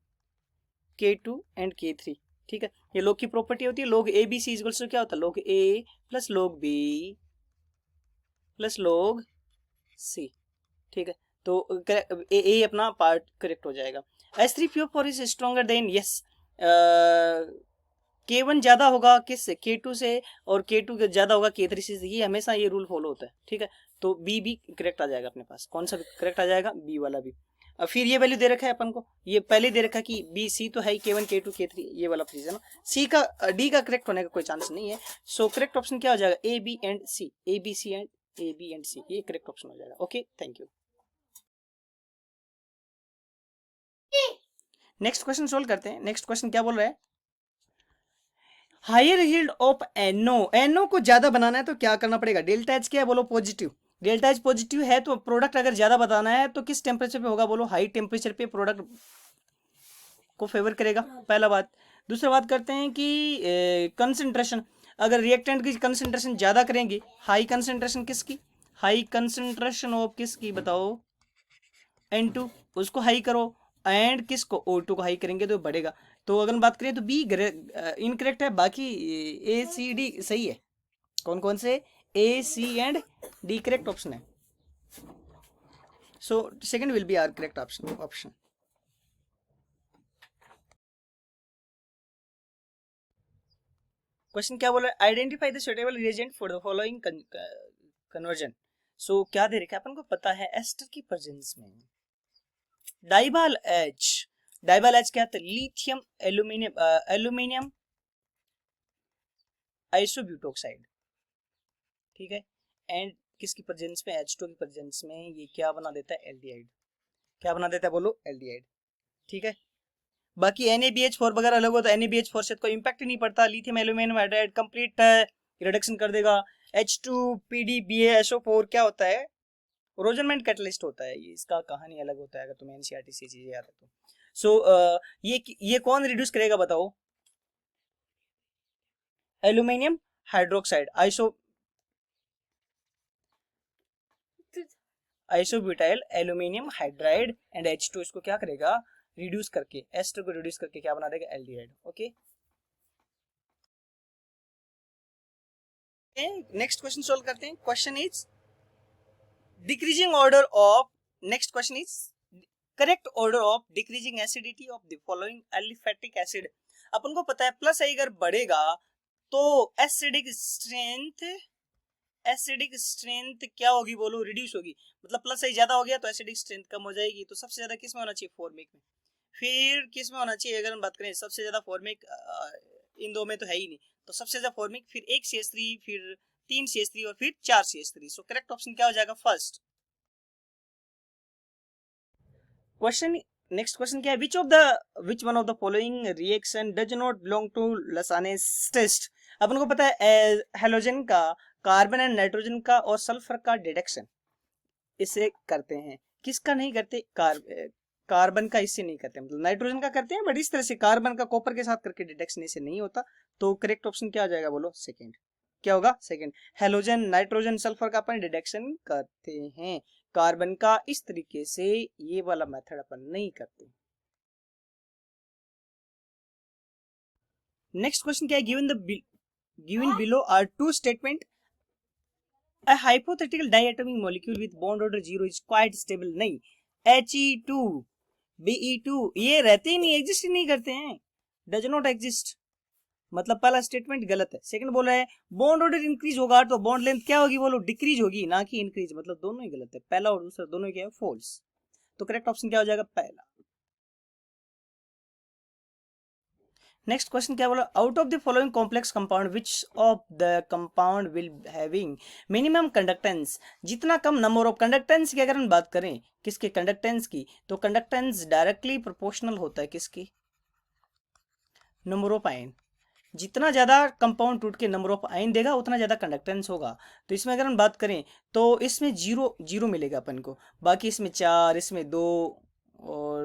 K2 and K3, ठीक है, ये log की प्रॉपर्टी होती है, log A B C equals to क्या होता है, log A plus log B plus log C. ठीक है, तो ए अपना पार्ट करेक्ट हो जाएगा। S3PO4 is stronger than, yes, K1 ज्यादा होगा किससे, K2 से, और K2 ज्यादा होगा K3 से, ये हमेशा ये रूल फॉलो होता है। ठीक है, तो बी भी करेक्ट आ जाएगा अपने पास, कौन सा करेक्ट आ जाएगा, बी वाला भी। अब फिर ये वैल्यू दे रखा है अपन को, ये पहले दे रखा है कि बी सी तो है ही, K1 K2 K3 ये वाला चीज है ना, सी का डी का करेक्ट होने का कोई चांस नहीं है। सो करेक्ट ऑप्शन क्या हो जाएगा, A B and C, A B C and A B and C, ये करेक्ट ऑप्शन हो जाएगा। Okay, thank you. Next question solve करते हैं। नेक्स्ट क्वेश्चन क्या बोल रहा है, हायर यील्ड ऑफ एनओ को ज्यादा बनाना है तो क्या करना पड़ेगा, डेल्टा एच क्या है बोलो, पॉजिटिव, डेल्टा एच पॉजिटिव है तो प्रोडक्ट अगर ज्यादा बताना है तो किस टेम्परेचर पे होगा बोलो, हाई टेम्परेचर पे प्रोडक्ट को फेवर करेगा, पहला बात। दूसरा बात करते हैं कि कंसंट्रेशन, अगर रिएक्टेंट की कंसंट्रेशन ज्यादा करेंगे, हाई कंसंट्रेशन किसकी, हाई कंसंट्रेशन ऑफ किसकी बताओ, N2, उसको हाई करो, एंड किसको O2 को हाई करेंगे तो बढ़ेगा। तो अगर हम बात करें तो बी इनकरेक्ट है, बाकी ए सी डी सही है। कौन कौन से, A C and D correct option है। So second will be our correct option. Question क्या बोला, identify the suitable reagent for the following conversion. So क्या दे रखा है अपन को पता है, एस्टर की प्रेजेंस में डाइबाल एच क्या था, लिथियम एल्यूमिनियम आइसोब्यूटोक्साइड। ठीक है, एंड किसकी प्रेजेंस में, H2 की प्रेजेंस में ये क्या बना देता है, एल्डिहाइड। क्या बना देता है बोलो, एल्डिहाइड। ठीक है, बाकी NaBH4 वगैरह अलग हो तो NaBH4 से कोई इंपैक्ट नहीं पड़ता, lithium aluminium hydride complete reduction कर देगा। H2PDBaSO4 क्या होता है, रोजनमेंट कैटलिस्ट होता है, ये इसका कहानी अलग होता है अगर तुम्हें एनसीईआरटी से चीजें याद है तो। सो ये कौन रिड्यूस करेगा बताओ, aluminium hydroxide isobutyl aluminium hydride and H2 इसको क्या करेगा, रिड्यूस करके, एस्टर को रिड्यूस करके क्या बना देगा, aldehyde. Okay, next question solve करते हैं। Question is decreasing order of, next question is correct order of decreasing acidity of the following aliphatic acid. अपन को पता है प्लस आई अगर बढ़ेगा तो एसिडिक स्ट्रेंथ क्या होगी बोलो, रिड्यूस होगी। मतलब प्लस आई ज्यादा हो गया तो एसिडिक स्ट्रेंथ कम हो जाएगी। तो सबसे ज्यादा किस में होना चाहिए, फॉर्मिक में। फिर किस में होना चाहिए, अगर हम बात करें सबसे ज्यादा फॉर्मिक, इन दो में तो है ही नहीं, तो सबसे ज्यादा फॉर्मिक, फिर 1 CH3, फिर 3 CH3 और फिर 4 CH3। सो करेक्ट ऑप्शन क्या हो जाएगा, फर्स्ट। क्वेश्चन, नेक्स्ट क्वेश्चन क्या है, which one of the following reaction does not belong to Lassaigne's test. अपन को पता है हेलोजन का, कार्बन एंड नाइट्रोजन का और सल्फर का डिडक्शन इसे करते हैं, किसका नहीं करते, कार्बन का इससे नहीं करते, मतलब नाइट्रोजन का करते हैं, बट इस तरह से कार्बन का कॉपर के साथ करके डिडक्शन इसे नहीं होता। तो करेक्ट ऑप्शन क्या आ जाएगा बोलो, सेकंड। क्या होगा, सेकंड। हेलोजन नाइट्रोजन सल्फर का अपन डिडक्शन करते हैं, कार्बन का इस तरीके से ये वाला मेथड अपन नहीं करते। नेक्स्ट क्वेश्चन क्या है, given below are two statement, a hypothetical diatomic molecule with bond order 0 is quite stable। नहीं, He2 Be2 ये रहते ही नहीं, एग्जिस्ट ही नहीं करते हैं, डज नॉट एग्जिस्ट। मतलब पहला स्टेटमेंट गलत है। सेकंड बोल रहा है बॉन्ड ऑर्डर इंक्रीज होगा तो बॉन्ड लेंथ क्या होगी बोलो, डिक्रीज होगी, ना कि इंक्रीज। मतलब दोनों ही गलत है, पहला और दूसरा दोनों क्या है, फॉल्स। तो करेक्ट ऑप्शन क्या हो जाएगा, पहला। नेक्स्ट क्वेश्चन क्या बोला, out of the following complex compound which of the compound will having minimum conductance. जितना कम नंबर ऑफ कंडक्टेंस की अगर हम बात करें, किसके कंडक्टेंस की, तो कंडक्टेंस डायरेक्टली प्रोपोर्शनल होता है किसकी, नंबर ऑफ आयन। जितना ज्यादा कंपाउंड टूट के नंबर ऑफ आयन देगा उतना ज्यादा कंडक्टेंस होगा। तो इसमें अगर हम बात करें तो इसमें 0 मिलेगा अपन को, बाकी इसमें 4, इसमें 2, और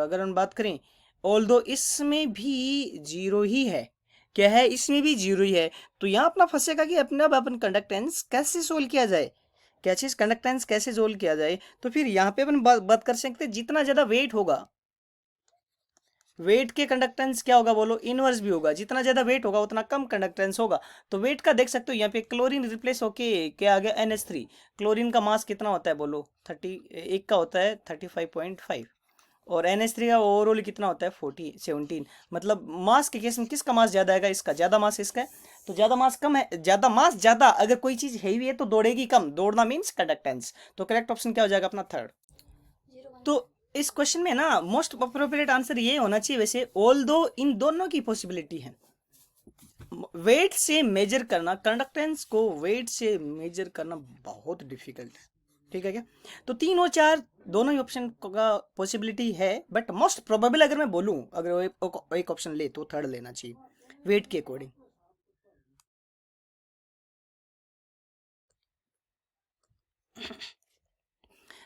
अगर हम बात करें ऑल्दो इसमें भी 0 ही है, क्या है, इसमें भी 0 ही है। तो यहाँ अपना फंसेगा कि अपना अपन कंडक्टेंस कैसे सोल्व किया जाए, क्या चीज कंडक्टेंस कैसे सोल्व किया जाए। तो फिर यहाँ पे अपन बात कर सकते हैं, जितना ज्यादा वेट होगा, वेट के कंडक्टेंस क्या होगा बोलो, इनवर्स भी होगा, जितना ज्यादा वेट होगा उतना कम कंडक्टेंस होगा। तो वेट का देख सकते हो यहाँ पे क्लोरीन रिप्लेस होके क्या आ गया, NH3। क्लोरीन का मास कितना होता है बोलो, 30, एक का होता है 35.5, और NH3 का ओवरऑल कितना होता है 17। मतलब मास के केस में किसका मास ज्यादा आएगा, इसका ज्यादा मास इसका है। तो ज्यादा मास कम है, ज्यादा मास ज्यादा, अगर कोई चीज हैवी है तो दौड़ेगी कम, दौड़ना मीन्स कंडक्टेंस। तो करेक्ट ऑप्शन क्या हो जाएगा अपना थर्ड। तो इस क्वेश्चन में ना मोस्ट अप्रोप्रिएट आंसर ये होना चाहिए वैसे, ऑल दो इन दोनों की पॉसिबिलिटी है। वेट से मेजर करना, कंडक्टेंस को वेट से मेजर करना बहुत डिफिकल्ट है, ठीक है क्या। तो 3 और 4 दोनों ही ऑप्शन का पॉसिबिलिटी है, बट मोस्ट प्रोबेबल अगर मैं बोलूं, अगर एक ऑप्शन ले तो थर्ड लेना चाहिए वेट के अकॉर्डिंग।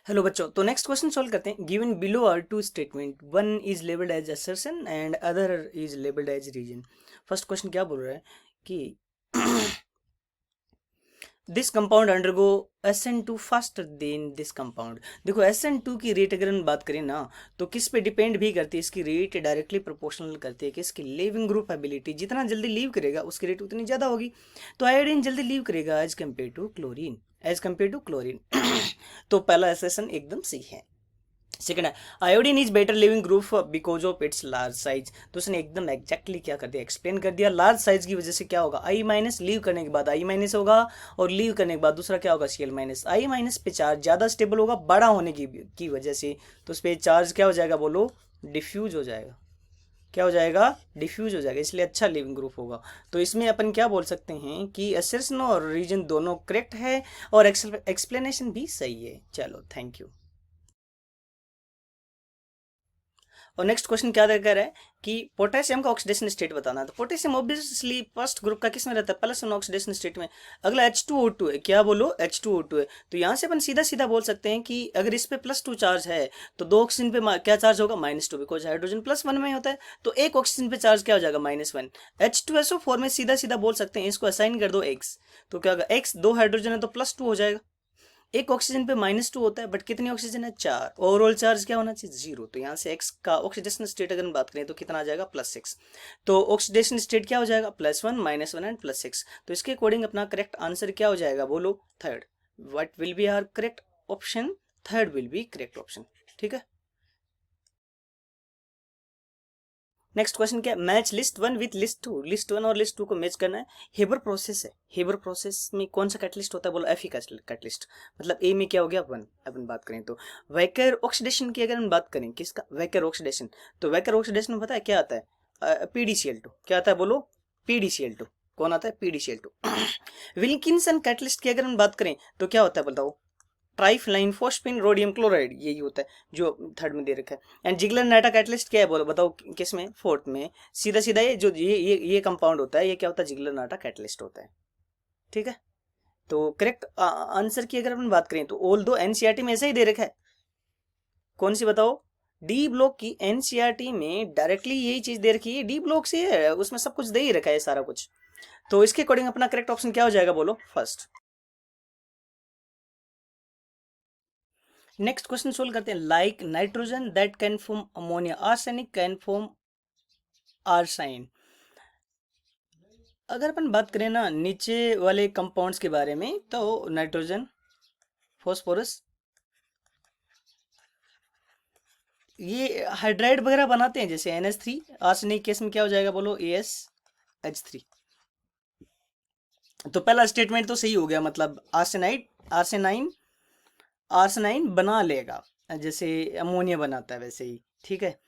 हेलो बच्चों, तो नेक्स्ट क्वेश्चन सॉल्व करते हैं। Given below are two statement, one is labelled as assertion and other is labelled as reason. First question क्या बोल रहा है कि this compound undergo SN2 faster than this compound. देखो SN2 की रेट अगर हम बात करें ना, तो किस पे डिपेंड भी करती है, इसकी रेट डायरेक्टली प्रोपोर्शनल करती है कि इसकी लिविंग ग्रुप एबिलिटी, जितना जल्दी लीव करेगा उसकी रेट उतनी ज़्यादा होगी। तो आयोडीन जल्दी लीव करेगा as compare to chlorine, as compare to chlorine. तो पहला एसेसन एकदम सही है। सेकंड है, iodine is better leaving group because of its large size. तो उसने एकदम एग्जैक्टली क्या कर दिया, एक्सप्लेन कर दिया। लार्ज साइज की वजह से क्या होगा, I माइनस, लीव करने के बाद I माइनस होगा, और लीव करने के बाद दूसरा क्या होगा, Cl माइनस। I माइनस पे चार्ज ज़्यादा स्टेबल होगा बड़ा होने की वजह से, तो उस पर चार्ज क्या हो जाएगा बोलो, डिफ्यूज हो जाएगा। क्या हो जाएगा, डिफ्यूज हो जाएगा, इसलिए अच्छा लिविंग ग्रुप होगा। तो इसमें अपन क्या बोल सकते हैं कि असर्शन और रीजन दोनों करेक्ट है, और एक्सप्लेनेशन भी सही है। चलो थैंक यू। और नेक्स्ट क्वेश्चन क्या कह रहा है कि पोटेशियम का ऑक्सीडेशन स्टेट बताना है। तो पोटेशियम ऑब्वियसली फर्स्ट ग्रुप का किस में रहता है, प्लस वन ऑक्सीडेशन स्टेट में। अगला H2O2 है, क्या बोलो, H2O2 है। तो यहाँ से अपन सीधा सीधा बोल सकते हैं कि अगर इस पे +2 चार्ज है तो दो ऑक्सीजन पे क्या चार्ज होगा, -2, बिकॉज हाइड्रोजन +1 में होता है। तो एक ऑक्सीजन पे चार्ज क्या हो जाएगा, -1। H2SO4 में सीधा सीधा बोल सकते हैं, इसको असाइन कर दो X, तो क्या होगा, X, दो हाइड्रोजन है तो +2 हो जाएगा। एक ऑक्सीजन पे -2 होता है, बट कितनी ऑक्सीजन है, 4। ओवरऑल चार्ज क्या होना चाहिए, 0। तो यहाँ से एक्स का ऑक्सीडेशन स्टेट अगर हम बात करें तो कितना आ जाएगा, +6। तो ऑक्सीडेशन स्टेट क्या हो जाएगा, +1, -1 एंड +6। तो इसके अकॉर्डिंग अपना करेक्ट आंसर क्या हो जाएगा बोलो, third. What will be our correct option, third will be correct option, ठीक है। नेक्स्ट क्वेश्चन क्या है, match list 1 with list 2। List 1 और लिस्ट 2 को मैच करना है। हेबर प्रोसेस है, हेबर प्रोसेस में कौन सा कैटलिस्ट होता है बोलो, Fe कैटलिस्ट। मतलब ए में क्या हो गया, 1। अपन बात करें तो वैकर ऑक्सीडेशन की अगर हम बात करें, किसका, वैकर ऑक्सीडेशन। तो वैकर ऑक्सीडेशन में पता है क्या आता है, PDCl2। क्या आता है बोलो, PDCl2। कौन आता है, PDCl2। विल्किंसन कैटलिस्ट की अगर हम बात करें तो क्या होता है बताओ, ट्राइफ्लाइन फोस्फिन रोडियम क्लोराइड, यही होता है जो थर्ड में दे रखा है। एंड जिगलर नाटा कैटलिस्ट क्या है बोलो, बताओ किस में, फोर्थ में। सीधा सीधा ये जो ये कंपाउंड होता है, ये क्या होता है, जिगलर नाटा कैटलिस्ट होता है, ठीक है। तो करेक्ट आंसर की अगर अपन बात करें तो ऑल दो एनसीईआरटी में ऐसा ही दे रखा है, कौन सी बताओ, डी ब्लॉक की एनसीईआरटी में डायरेक्टली यही चीज दे रखी है, डी ब्लॉक से है, उसमें सब कुछ दे ही रखा है सारा कुछ। तो इसके अकॉर्डिंग अपना करेक्ट ऑप्शन क्या हो जाएगा बोलो, फर्स्ट। नेक्स्ट क्वेश्चन सोल्व करते हैं। Like nitrogen that can form ammonia, arsenic can form arsine. अगर अपन बात करें ना नीचे वाले कंपाउंड्स के बारे में, तो नाइट्रोजन, फॉस्फोरस, ये हाइड्राइड वगैरह बनाते हैं जैसे NH3। आर्सेनिक केस में क्या हो जाएगा बोलो, AsH3। तो पहला स्टेटमेंट तो सही हो गया, मतलब आर्सेनाइड, आर्सेनाइन, आर्सेनाइन बना लेगा जैसे अमोनिया बनाता है वैसे ही, ठीक है।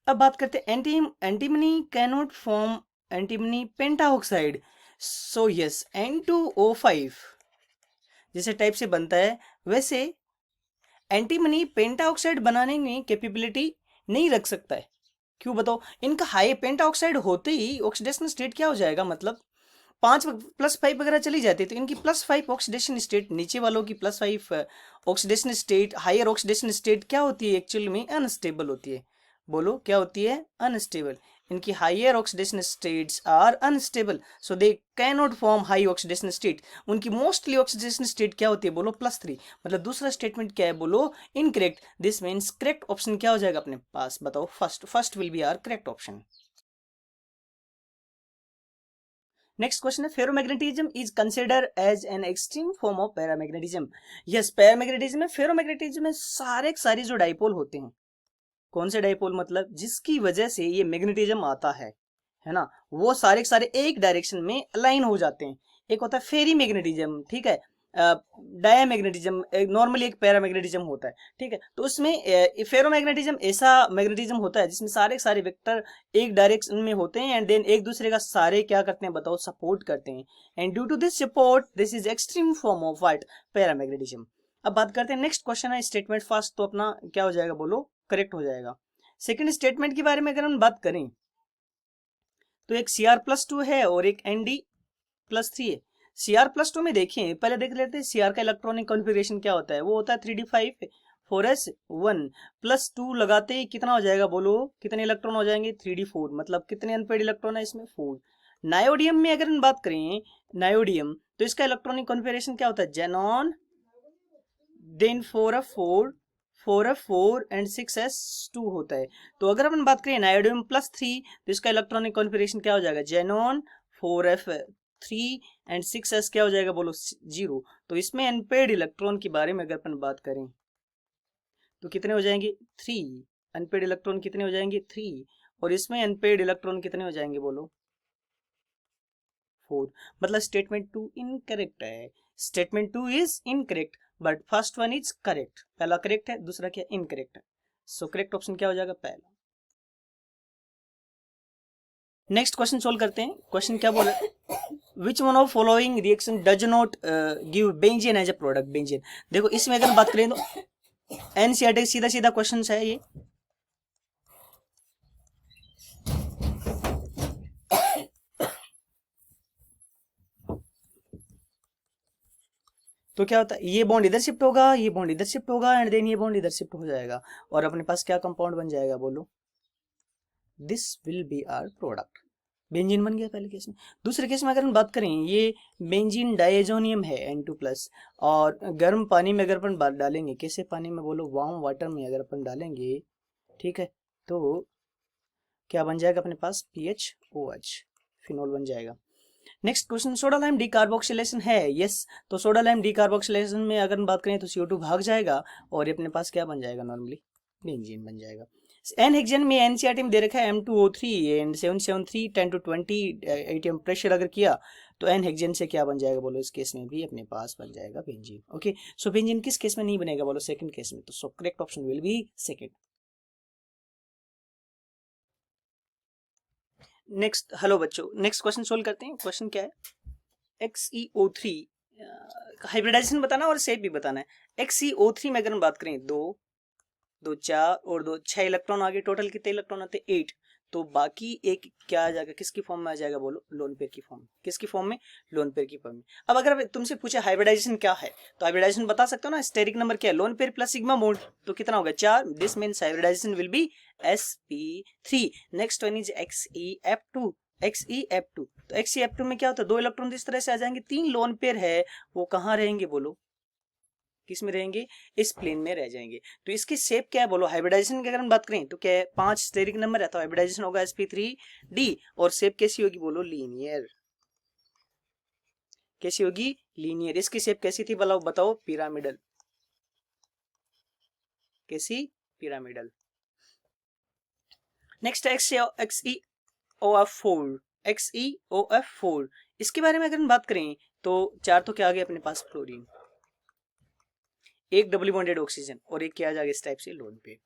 अब बात करते हैं antimony cannot form antimony pentoxide. So yes, N2O5 जैसे टाइप से बनता है, वैसे एंटीमनी पेंटाऑक्साइड बनाने में कैपेबिलिटी नहीं रख सकता है। क्यों बताओ, इनका हाई पेंटाऑक्साइड होते ही ऑक्सीडेशन स्टेट क्या हो जाएगा, मतलब 5+5 वगैरह चली जाती है, तो इनकी +5 ऑक्सीडेशन स्टेट, नीचे वालों की +5 oxidation state, higher oxidation state क्या होती है एक्चुअल में, अनस्टेबल होती है। बोलो क्या होती है, अनस्टेबल। इनकी higher oxidation states are unstable, so they can not form high oxidation state. उनकी मोस्टली ऑक्सीडेशन स्टेट क्या होती है बोलो, +3। मतलब दूसरा स्टेटमेंट क्या है बोलो, incorrect. This means correct option क्या हो जाएगा अपने पास, बताओ। First will be our correct option. Next question है, ferromagnetism is consider as an extreme form of paramagnetism. Yes, paramagnetism में, फेरोमैग्नेटिज्म में सारे जो डाइपोल होते हैं, कौन से डाइपोल, मतलब जिसकी वजह से ये मैग्नेटिज्म आता है ना, वो सारे एक डायरेक्शन में अलाइन हो जाते हैं। एक होता है फेरी मैग्नेटिज्म, ठीक है, डायामैग्नेटिज्म, नॉर्मली एक पैरामैग्नेटिज्म होता है, ठीक है। तो उसमें फेरोमैग्नेटिज्म ऐसा मैग्नेटिज्म होता है जिसमें सारे वेक्टर एक डायरेक्शन में होते हैं एंड देन एक दूसरे का सारे क्या करते हैं बताओ, सपोर्ट करते हैं। And due to this support this is extreme form of what, paramagnetism. अब बात करते हैं, नेक्स्ट क्वेश्चन है स्टेटमेंट फर्स्ट, तो अपना क्या हो जाएगा बोलो, करेक्ट हो जाएगा। सेकंड स्टेटमेंट के बारे में अगर हम बात करें तो एक Cr+2 है और एक Nd+3 है। Cr+2 में देखें, पहले देख लेते हैं Cr का इलेक्ट्रॉनिक कॉन्फ़िगरेशन क्या होता है। वो होता है 3d5 4s1 +2 लगाते ही कितना हो जाएगा बोलो, कितने इलेक्ट्रॉन हो जाएंगे, 3d4। मतलब कितने अनपेड इलेक्ट्रॉन है इसमें, 4। नायोडियम में अगर हम बात करें, नायोडियम, तो इसका इलेक्ट्रॉनिक कॉन्फ़िगरेशन क्या होता है, xenon, then 4f4 and 6s2 होता है। तो अगर अपन बात करें नायोडियम +3, तो इसका इलेक्ट्रॉनिक कॉन्फ़िगरेशन क्या हो जाएगा, जेनॉन 4f3 एंड 6s क्या हो जाएगा बोलो, 0। तो इसमें अनपेड इलेक्ट्रॉन के बारे में अगर अपन बात करें तो कितने हो जाएंगे, 3। अनपेड इलेक्ट्रॉन कितने हो जाएंगे, 3। और इसमें अनपेड इलेक्ट्रॉन कितने हो जाएंगे बोलो, 4। मतलब स्टेटमेंट 2 इनकरेक्ट है। Statement 2 is incorrect but first one is correct. पहला करेक्ट है, दूसरा क्या इनकरेक्ट है। सो करेक्ट ऑप्शन क्या हो जाएगा, पहला। नेक्स्ट क्वेश्चन सोल्व करते हैं। क्वेश्चन क्या बोला, which one of following reaction does not give benzene as a product, benzene. देखो इसमें अगर बात करें तो एनसीईआरटी सीधा क्वेश्चन है ये। तो क्या होता है, ये बॉन्ड इधर शिफ्ट होगा, ये बॉन्ड इधर शिफ्ट होगा एंड देन ये बॉन्ड इधर शिफ्ट हो जाएगा और अपने पास क्या कंपाउंड बन जाएगा बोलो, this will be our product. Benzene बन गया पहले केस में। दूसरे केस में अगर हम बात करें, ये बेंजीन डायजोनियम है N2+, और गर्म पानी में अगर अपन डालेंगे, कैसे पानी में बोलो, वार्म वाटर में अगर अपन डालेंगे, ठीक है, तो क्या बन जाएगा अपने पास, PHOH, फिनॉल बन जाएगा। Next question, soda lime decarboxylation है, यस। तो सोडा लाइम डीकार्बोक्सिलेशन में अगर हम बात करें तो CO2 भाग जाएगा और ये अपने पास क्या बन जाएगा, नॉर्मली बेंजीन बन जाएगा। एन हेक्सेन में एनसीईआरटी में दे रखा है M2O3 and 773 10 to 20 ATM pressure अगर किया तो एन हेक्सेन से क्या बन जाएगा बोलो, इस केस में भी अपने पास बन जाएगा बेंजीन। ओके, सो बेंजीन किस केस में नहीं बनेगा बोलो, सेकंड केस में। तो सो correct option will B second. Next, hello बच्चों, नेक्स्ट क्वेश्चन सोल्व करते हैं। क्वेश्चन क्या है, XeO3 हाइब्रिडाइजेशन बताना और शेप भी बताना है। XeO3 में अगर हम बात करें, 2 4 और 2 6 इलेक्ट्रॉन आगे, टोटल कितने इलेक्ट्रॉन आते हैं, 8। तो बाकी एक क्या आ जाएगा, किसकी फॉर्म में आ जाएगा बोलो, लोन पेयर की फॉर्म में। किसकी फॉर्म में, लोन पेयर की फॉर्म में। अब अगर तुमसे पूछे हाइब्रिडाइजेशन क्या है, तो हाइब्रिडाइजेशन बता सकते हो ना, स्टेरिक नंबर क्या है, lone pair plus sigma bond, तो कितना होगा, 4। This means hybridisation will be sp3। Next one is XeF2। XeF2, तो XeF2 में क्या होता है, 2 इलेक्ट्रॉन इस तरह से आ जाएंगे, 3 लोन पेयर है, वो कहाँ रहेंगे बोलो, किस में रहेंगे, इस प्लेन में रह जाएंगे। तो इसकी शेप क्या है बोलो, हाइब्रिडाइजेशन की अगर हम बात करें तो क्या है, 5 स्टेरिक नंबर है, तो हाइब्रिडाइजेशन होगा sp3d। और शेप कैसी होगी बोलो, लीनियर। कैसी होगी, लीनियर। इसकी शेप कैसी थी बताओ, पिरामिडल। कैसी, पिरामिडल। Next XeOF4। XeOF4 इसके बारे में अगर हम बात करें तो 4 तो क्या आ गया अपने पास, फ्लोरीन, एक डबली बॉन्डेड ऑक्सीजन और एक क्या आ जाएगा इस टाइप से, लोन पे।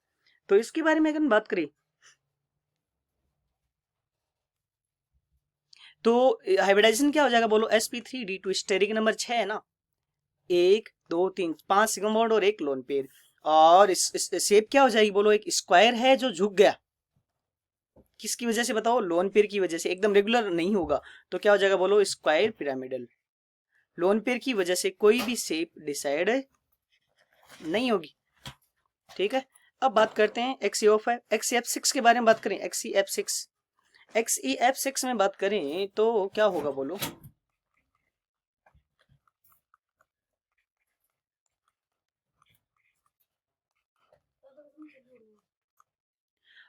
तो इसके बारे में अगर हम बात करें तो हाइब्रिडाइजेशन क्या हो जाएगा बोलो, sp3d2। स्टेरिक नंबर 6 है ना, 1 2 3 5 सिग्मा बॉन्ड और एक लोन पेयर। और इस शेप क्या हो जाएगी बोलो, एक स्क्वायर है जो झुक गया, किसकी वजह से बताओ, लोन पेयर की वजह से, एकदम रेगुलर नहीं होगा। तो क्या हो जाएगा बोलो, स्क्वायर पिरामिडल। लोन पेयर की वजह से कोई भी शेप डिसाइड नहीं होगी, ठीक है। अब बात करते हैं XeF6 के बारे में बात करें। XeF6 XeF6 में बात करें तो क्या होगा बोलो?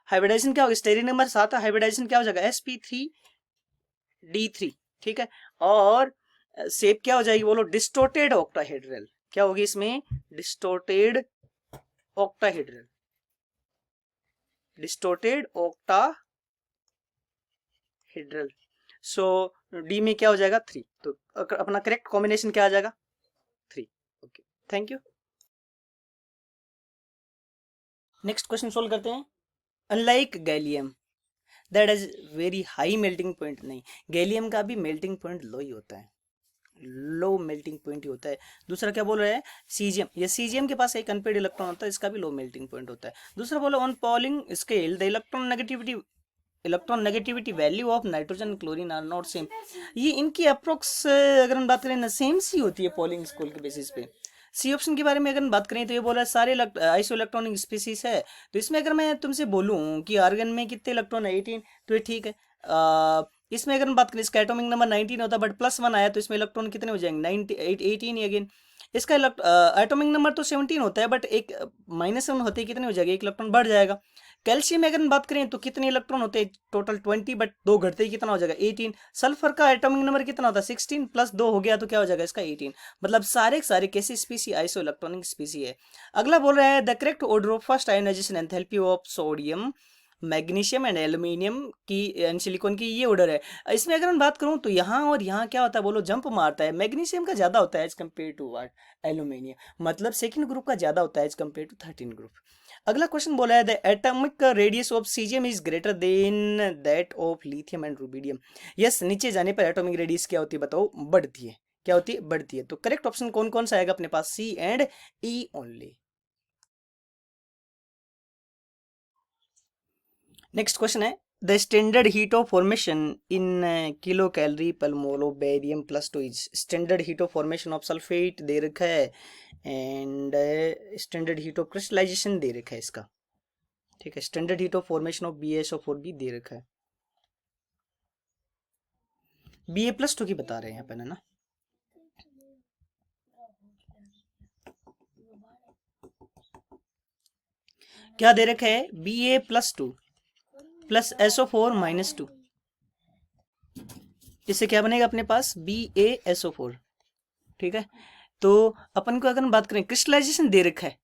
हाइब्रिडाइजेशन क्या होगा? स्टेरिक नंबर 7 है, हाइब्रिडाइजेशन क्या हो जाएगा? sp3d3, ठीक है। और शेप क्या हो जाएगी बोलो? Distorted octahedral. क्या होगी इसमें? Distorted octahedral, distorted octahedral. So D में क्या हो जाएगा? 3। तो अपना करेक्ट कॉम्बिनेशन क्या आ जाएगा? 3। Okay, thank you. Next question solve करते हैं। Unlike gallium that is very high melting point, नहीं, गैलियम का भी मेल्टिंग पॉइंट लो ही होता है, लो मेल्टिंग पॉइंट ही होता है। दूसरा क्या बोल रहे हैं? सीजियम, ये सीजियम के पास एक अनपेड इलेक्ट्रॉन होता है, इसका भी लो मेल्टिंग पॉइंट होता है। दूसरा बोलो on Pauling scale the electronegativity value of nitrogen chlorine are not same. ये इनकी अप्रोक्स अगर हम बात करें ना, सेम सी होती है पॉलिंग स्केल के बेसिस पे। सी ऑप्शन के बारे में अगर हम बात करें तो ये बोला सारे आइसो इलेक्ट्रॉनिक स्पीसीज है। तो इसमें अगर मैं तुमसे बोलूं कि आर्गन में कितने इलेक्ट्रॉन है? 18, तो ये ठीक है। इसमें अगर हम बात करें, इसका एटॉमिक नंबर 19 होता है, बट +1 आया तो इसमें इलेक्ट्रॉन कितने हो जाएंगे? 18 ही अगेन। इसका एटॉमिक नंबर तो 17 होता है, बट एक -1 होते ही कितने हो जाएगा? एक इलेक्ट्रॉन बढ़ जाएगा। कैल्शियम में अगर हम बात करें तो कितने इलेक्ट्रॉन होते हैं? टोटल 20, बट 2 घटते ही कितना हो जाएगा? 18। सल्फर का एटॉमिक नंबर कितना होता है? 16 + 2 हो गया तो क्या हो जाएगा इसका? 18। मतलब सारे के सारे कैसी स्पीसी? आइसो इलेक्ट्रॉनिक स्पीसी है। अगला बोल रहा है the correct order of first ionization enthalpy of sodium, magnesium and aluminium की एंड सिलिकॉन की, ये ऑर्डर है। इसमें अगर मैं बात करूं तो यहाँ और यहाँ क्या होता है बोलो? जंप मारता है। मैग्नीशियम का ज्यादा होता है as compare to what? Aluminium. मतलब सेकंड ग्रुप का ज्यादा होता है एज कम्पेयर टू 13 ग्रुप। अगला क्वेश्चन बोला है the atomic radius of caesium is greater than that of lithium and rubidium. Yes, नीचे जाने पर एटॉमिक रेडियस क्या होती है बताओ? बढ़ती है। क्या होती है? बढ़ती है। तो करेक्ट ऑप्शन कौन कौन सा आएगा अपने पास? C and E only. Next question है the standard heat of formation in kilo calorie per mole of barium +2 is. Standard heat of formation of sulphate दे रखा है and standard heat of crystallisation दे रखा है इसका, ठीक है। Standard heat of formation of BaSO4 भी दे रखा है। Ba+2 की बता रहे हैं अपन, है ना। क्या दे रखा है? Ba+2 + SO4 - 2। इससे क्या बनेगा अपने पास? BaSO4, ठीक है। तो अपन को अगर हम बात करें, क्रिस्टलाइजेशन दे रखा है,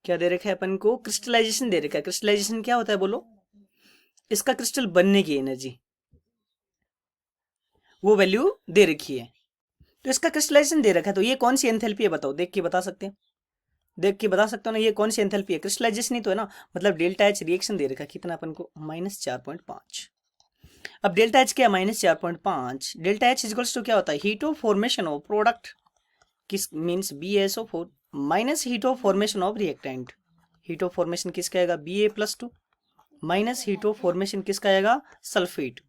क्या दे रखा है अपन को? क्रिस्टलाइजेशन दे रखा है। क्रिस्टलाइजेशन क्या होता है बोलो? इसका क्रिस्टल बनने की एनर्जी, वो वैल्यू दे रखी है। तो इसका क्रिस्टलाइजेशन दे रखा है, तो ये कौन सी एंथैल्पी है बताओ? देख के बता सकते हैं? देख के बता सकते हो ना ये कौन सी एंथैल्पी है? क्रिस्टलाइजेशन ही तो है ना। मतलब डेल्टा एच रिएक्शन दे रखा है कितना अपन को? -4.5। अब डेल्टा एच क्या? -4.5। डेल्टा एच इक्वल्स टू क्या होता है? Heat of formation of product, किस means BaSO4 minus heat of formation of reactant. Heat of formation किसका आएगा? Ba+2 minus heat of formation किसका आएगा? सल्फेट।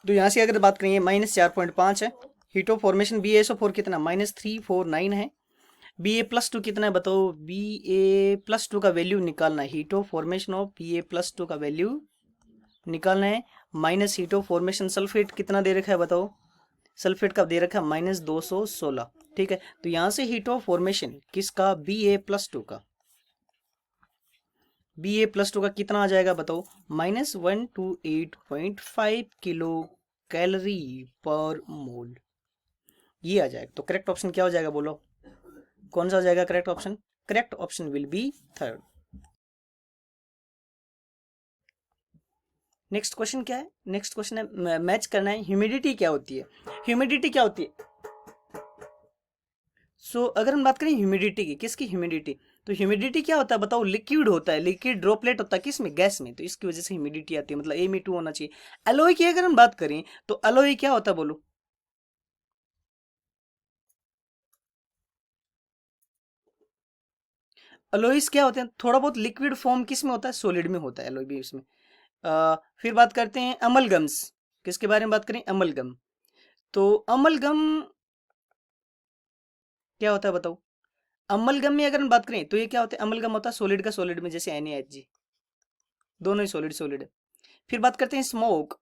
तो यहां से अगर बात करें -4.5 है। हीट ऑफ फॉर्मेशन BaSO4 कितना? -349 है। Ba+2 कितना है बताओ? Ba+2 का वैल्यू निकालना है। Heat of formation of Ba+2 का वैल्यू निकालना है। Minus heat of formation sulphate कितना दे रखा है बताओ? सल्फेट का दे रखा है -216, ठीक है। तो यहां से हीट ऑफ फॉर्मेशन किसका? Ba+2 का। Ba+2 का कितना आ जाएगा बताओ? -128.5 किलो कैलोरी पर मोल, ये आ जाएगा। तो करेक्ट ऑप्शन क्या हो जाएगा बोलो? कौन सा हो जाएगा correct option? Correct option will B 3rd। Next question क्या है? नेक्स्ट क्वेश्चन है मैच करना है ह्यूमिडिटी क्या होती है। ह्यूमिडिटी क्या होती है? अगर हम बात करें ह्यूमिडिटी की, किसकी ह्यूमिडिटी? तो ह्यूमिडिटी क्या होता है बताओ? लिक्विड होता है, लिक्विड ड्रॉपलेट होता है किस में? गैस में। तो इसकी वजह से ह्यूमिडिटी आती है, मतलब Me2 होना चाहिए। एलोय की अगर हम बात करें तो एलोय क्या होता है बोलो? एलोइस क्या होते हैं? थोड़ा बहुत लिक्विड फॉर्म किस में होता है? सॉलिड में होता है एलोय भी इसमें। फिर बात करते हैं अमलगम्स। किसके बारे में बात करें? अमलगम। तो अमलगम क्या होता है बताओ? अमलगम में अगर हम बात करें तो ये क्या होता है? अमलगम होता है सॉलिड का सॉलिड में, जैसे NaHG, दोनों ही सॉलिड सॉलिड है। फिर बात करते हैं स्मोक।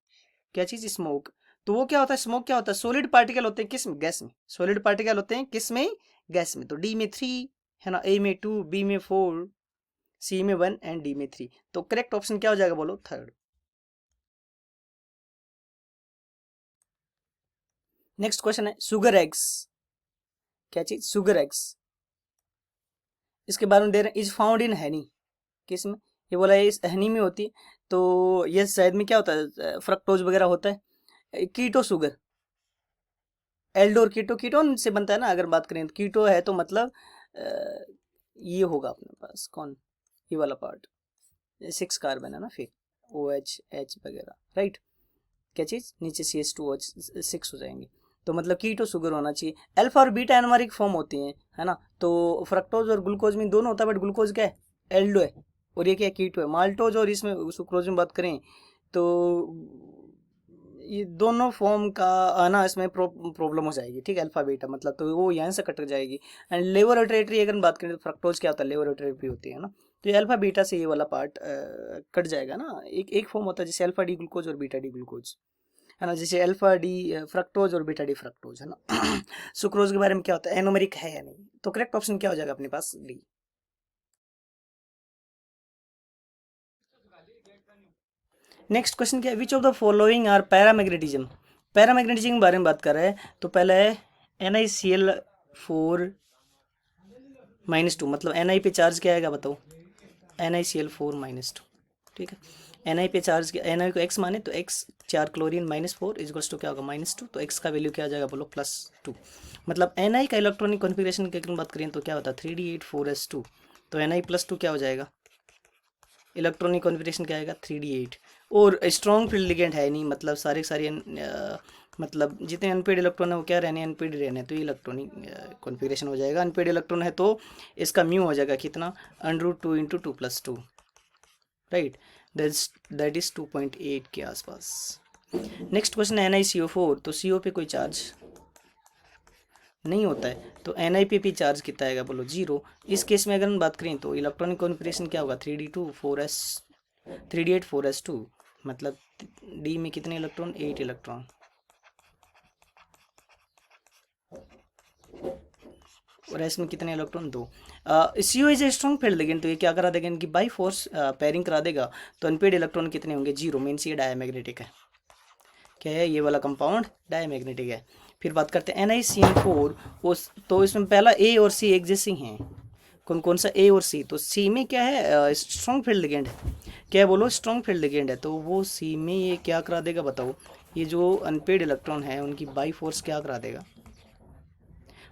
क्या चीज? स्मोक। तो वो क्या होता है? स्मोक क्या होता है? सॉलिड पार्टिकल होते हैं किस में? गैस में। सॉलिड पार्टिकल होते हैं किस में? गैस में। तो डी में 3 है ना, ए में 2, बी में 4, सी में 1 एंड डी में 3। तो करेक्ट ऑप्शन क्या हो जाएगा बोलो? थर्ड। नेक्स्ट क्वेश्चन है सुगर एग्स। क्या चीज? Sugar eggs. इसके बारे में दे रहे हैं इज फाउंड इन हनी। किस में? ये बोला है इस हनी में होती है। तो ये शायद में क्या होता है? फ्रक्टोज वगैरह होता है। कीटो शुगर, एल्डोर कीटो, कीटोन से बनता है ना अगर बात करें तो। कीटो है तो मतलब ये होगा अपने पास कौन? ये वाला पार्ट 6 कार्बन है ना, फिर OH वगैरह, राइट। क्या चीज? नीचे CH2OH 6 हो जाएंगे। तो मतलब कीटो शुगर होना चाहिए। अल्फा और बीटा एनोमरिक फॉर्म होती हैं, है ना। तो फ्रक्टोज और ग्लूकोज में दोनों होता है, बट ग्लूकोज क्या है? एल्डो है, और ये क्या है? कीटो है। माल्टोज और इसमें सुक्रोज में बात करें तो ये दोनों फॉर्म का आना इसमें प्रॉब्लम हो जाएगी, ठीक है। अल्फा बीटा मतलब तो वो यहाँ से कट जाएगी। एंड लेबोरेटरी अगर हम बात करें तो फ्रक्टोज क्या होता है? लेबोरेटरी होती है ना। तो ये अल्फा बीटा से ये वाला पार्ट कट जाएगा ना। एक फॉर्म होता है जैसे अल्फा डी ग्लूकोज और बीटा डी ग्लूकोज, है ना। जैसे अल्फा डी फ्रक्टोज और बीटा डी फ्रक्टोज, है ना। सुक्रोज के बारे में क्या होता है? एनोमेरिक है या नहीं? तो करेक्ट ऑप्शन क्या हो जाएगा अपने पास? डी। नेक्स्ट क्वेश्चन क्या है? Which of the following are paramagnetism. Paramagnetism के बारे में बात कर रहे हैं। तो पहला है NiCl4-2, मतलब Na पे चार्ज क्या आएगा बताओ? NiCl4-2, ठीक है। Na पे चार्ज, Na को x माने तो x 4 क्लोरीन -4 इजक्वल्स टू क्या होगा? -2। तो x का वैल्यू क्या आ जाएगा बोलो? +2। मतलब Na का इलेक्ट्रॉनिक कॉन्फ़िगरेशन की अगर बात करें तो क्या होता है? 3d8 4s2। तो Na+2 क्या हो जाएगा? इलेक्ट्रॉनिक कॉन्फ़िगरेशन क्या आएगा? 3d8। और स्ट्रॉन्ग फील्ड लिगेंड है नहीं, मतलब सारे मतलब जितने अनपेड इलेक्ट्रॉन है वो क्या रहने? अनपेड रहने। तो ये इलेक्ट्रॉनिक कॉन्फ़िगरेशन हो जाएगा। अनपेड इलेक्ट्रॉन है तो इसका म्यू हो जाएगा कितना? √2 × 2+2, राइट। दैट इज 2.8 के आसपास। नेक्स्ट क्वेश्चन है NiCO4। तो CO पे कोई चार्ज नहीं होता है, तो Na पे चार्ज कितना आएगा बोलो? 0। इस केस में अगर हम बात करें तो इलेक्ट्रॉनिक कॉन्फ़िगरेशन क्या होगा? 3d8 4s2, मतलब D में कितने इलेक्ट्रॉन? 8 इलेक्ट्रॉन। और S में कितने electron? 2। CO is a strong field ligand. तो ये क्या करा देगा? इनकी बाई फोर्स पेयरिंग करा देगा। तो अनपेड इलेक्ट्रॉन कितने होंगे? 0। मीन्स ये डायमैग्नेटिक है। क्या है? ये वाला कंपाउंड डायमैग्नेटिक है। फिर बात करते हैं NiCl4। तो इसमें पहला A और C एक जैसे हैं। कौन कौन सा? A और C। तो C में क्या है? स्ट्रॉन्ग फील्ड लिगेंड है। क्या बोलो? स्ट्रॉन्ग फील्ड लिगेंड है। तो वो C में ये क्या करा देगा बताओ? ये जो अनपेड इलेक्ट्रॉन है उनकी बाई फोर्स क्या करा देगा?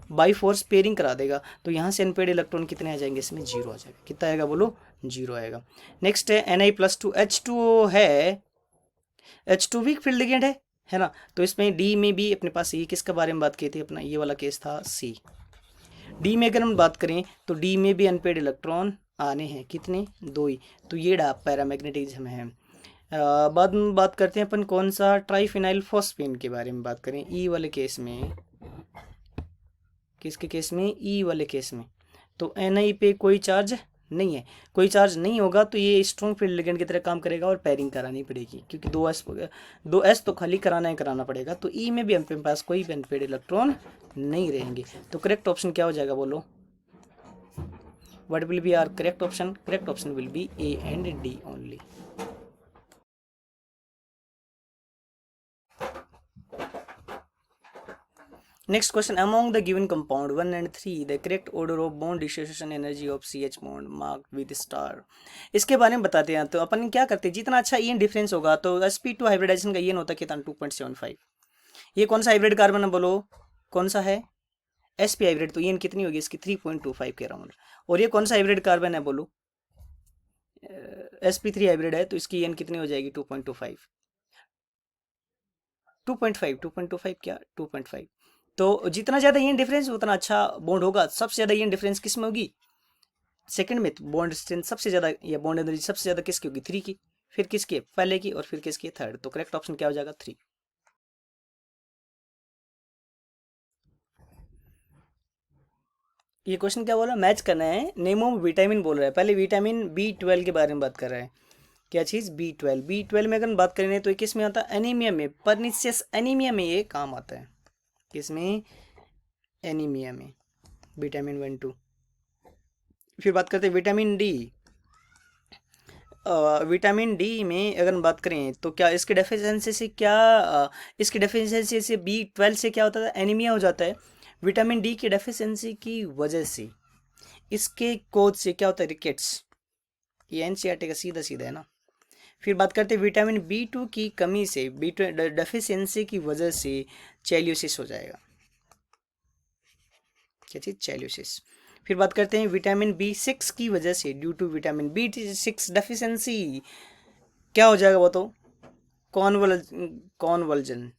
बाई फोर्स पेयरिंग करा देगा। तो यहाँ से अनपेड इलेक्ट्रॉन कितने आ जाएंगे? इसमें 0 आ जाएगा। कितना आएगा बोलो? 0 आएगा। नेक्स्ट है Na+2 H2O है। H2 वीक फील्ड लिगेंड है ना। तो इसमें डी में भी अपने पास ये किसके बारे में बात की थी? अपना ये वाला केस था C। डी में अगर हम बात करें तो डी में भी अनपेड इलेक्ट्रॉन आने हैं। कितने? 2 ही। तो ये पैरामैग्नेटिज्म है। बाद में बात करते हैं अपन कौन सा? ट्राइफिनाइल फॉस्फेन के बारे में बात करें। ई वाले केस में, किसके केस में? ई वाले केस में। तो Na पे कोई चार्ज नहीं है। कोई चार्ज नहीं होगा तो ये स्ट्रॉन्ग फील्ड लिगेंड की तरह काम करेगा और पेयरिंग करानी पड़ेगी, क्योंकि 2s तो खाली कराना ही कराना पड़ेगा। तो ई में भी अपने पास कोई भी अनपेड इलेक्ट्रॉन नहीं रहेंगे। तो करेक्ट ऑप्शन क्या हो जाएगा बोलो? What will be our correct option? Correct option will be A and D only. Next question, among the given compound 1 and 3 the correct order of bond dissociation energy of CH bond marked with star. इसके बारे में बताते हैं। तो अपन क्या करते हैं? जितना अच्छा ईएन डिफरेंस होगा तो sp2 हाइब्रिडाइजेशन का ईएन होता है कितना? 2.75। ये कौन सा हाइब्रिड कार्बन है बोलो? कौन सा है? sp hybrid. तो ईएन कितनी होगी इसकी? 3.25 के अराउंड। और ये कौन सा हाइब्रिड कार्बन है बोलो? sp3 हाइब्रिड है। तो इसकी ईएन कितनी हो जाएगी? 2.25। 2.5 क्या? 2.5। तो जितना ज़्यादा ईएन डिफरेंस उतना अच्छा बॉन्ड होगा। सबसे ज़्यादा ईएन डिफरेंस किस में होगी? सेकंड में। तो बॉन्ड स्ट्रेंथ सबसे ज़्यादा या बॉन्ड एनर्जी सबसे ज़्यादा किसकी होगी? 3 की। फिर किसकी? पहले की। और फिर किसकी? थर्ड। तो करेक्ट ऑप्शन क्या हो जाएगा? 3। ये क्वेश्चन क्या बोला, मैच करना है, नेम ऑफ विटामिन बोल रहा है। पहले विटामिन B12 के बारे में बात कर रहा है। क्या चीज़, B12 में अगर बात करें तो ये किस में आता है, एनीमिया में, परनिशियस एनीमिया में ये काम आता है। किसमें, एनीमिया में, विटामिन 1 2। फिर बात करते हैं विटामिन डी। विटामिन डी में अगर हम बात करें तो क्या इसकी डेफिशिएंसी से क्या, इसकी डेफिशिएंसी से B12 से क्या होता है, एनीमिया हो जाता है। विटामिन डी की डेफिशिएंसी की वजह से इसके कोज से क्या होता है, रिकेट्स। ये एनसीईआरटी का सीधा सीधा है ना। फिर बात करते हैं विटामिन B2 की कमी से, B2 डेफिशिएंसी की वजह से चेलियोसिस हो जाएगा। क्या चीज़, चेलियोसिस। फिर बात करते हैं विटामिन B6 की वजह से, due to vitamin B6 deficiency क्या हो जाएगा वो तो, कॉन्वल्जन।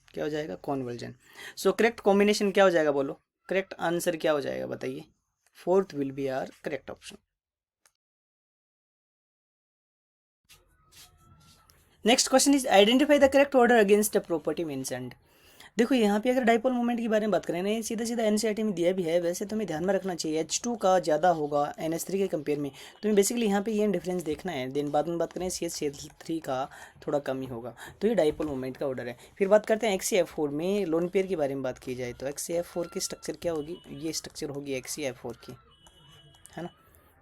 क्या हो जाएगा, कॉन्वल्जन। सो करेक्ट कॉम्बिनेशन क्या हो जाएगा बोलो, करेक्ट आंसर क्या हो जाएगा बताइए। Fourth will be our correct option. Next question is identify the correct order against the property mentioned. देखो यहाँ पे अगर डाइपोल मोमेंट के बारे में बात करें ना, ये सीधा सीधा एनसीईआरटी में दिया भी है। वैसे तुम्हें ध्यान में रखना चाहिए H2 का ज़्यादा होगा NH3 के कंपेयर में। तुम्हें बेसिकली यहाँ पे ये डिफरेंस देखना है। दिन बाद में बात करें CH3 का थोड़ा कम ही होगा। तो ये डाइपोल मोमेंट का ऑर्डर है। फिर बात करते हैं XeF4 में लोन पेयर के बारे में बात की जाए तो XeF4 की स्ट्रक्चर क्या होगी, ये स्ट्रक्चर होगी XeF4 की, है ना।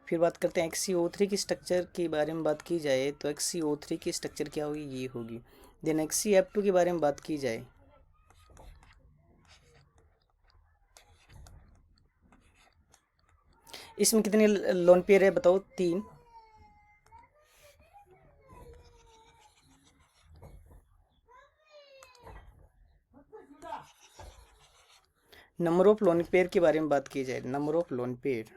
फिर बात करते हैं XeO3 की स्ट्रक्चर के बारे में बात की जाए तो XeO3 की स्ट्रक्चर क्या होगी, ये होगी। देन XeF2 के बारे में बात की जाए, इसमें कितने लोन पेयर है बताओ, 3। नंबर ऑफ लोन पेयर के बारे में बात की जाए, नंबर ऑफ लोन पेयर,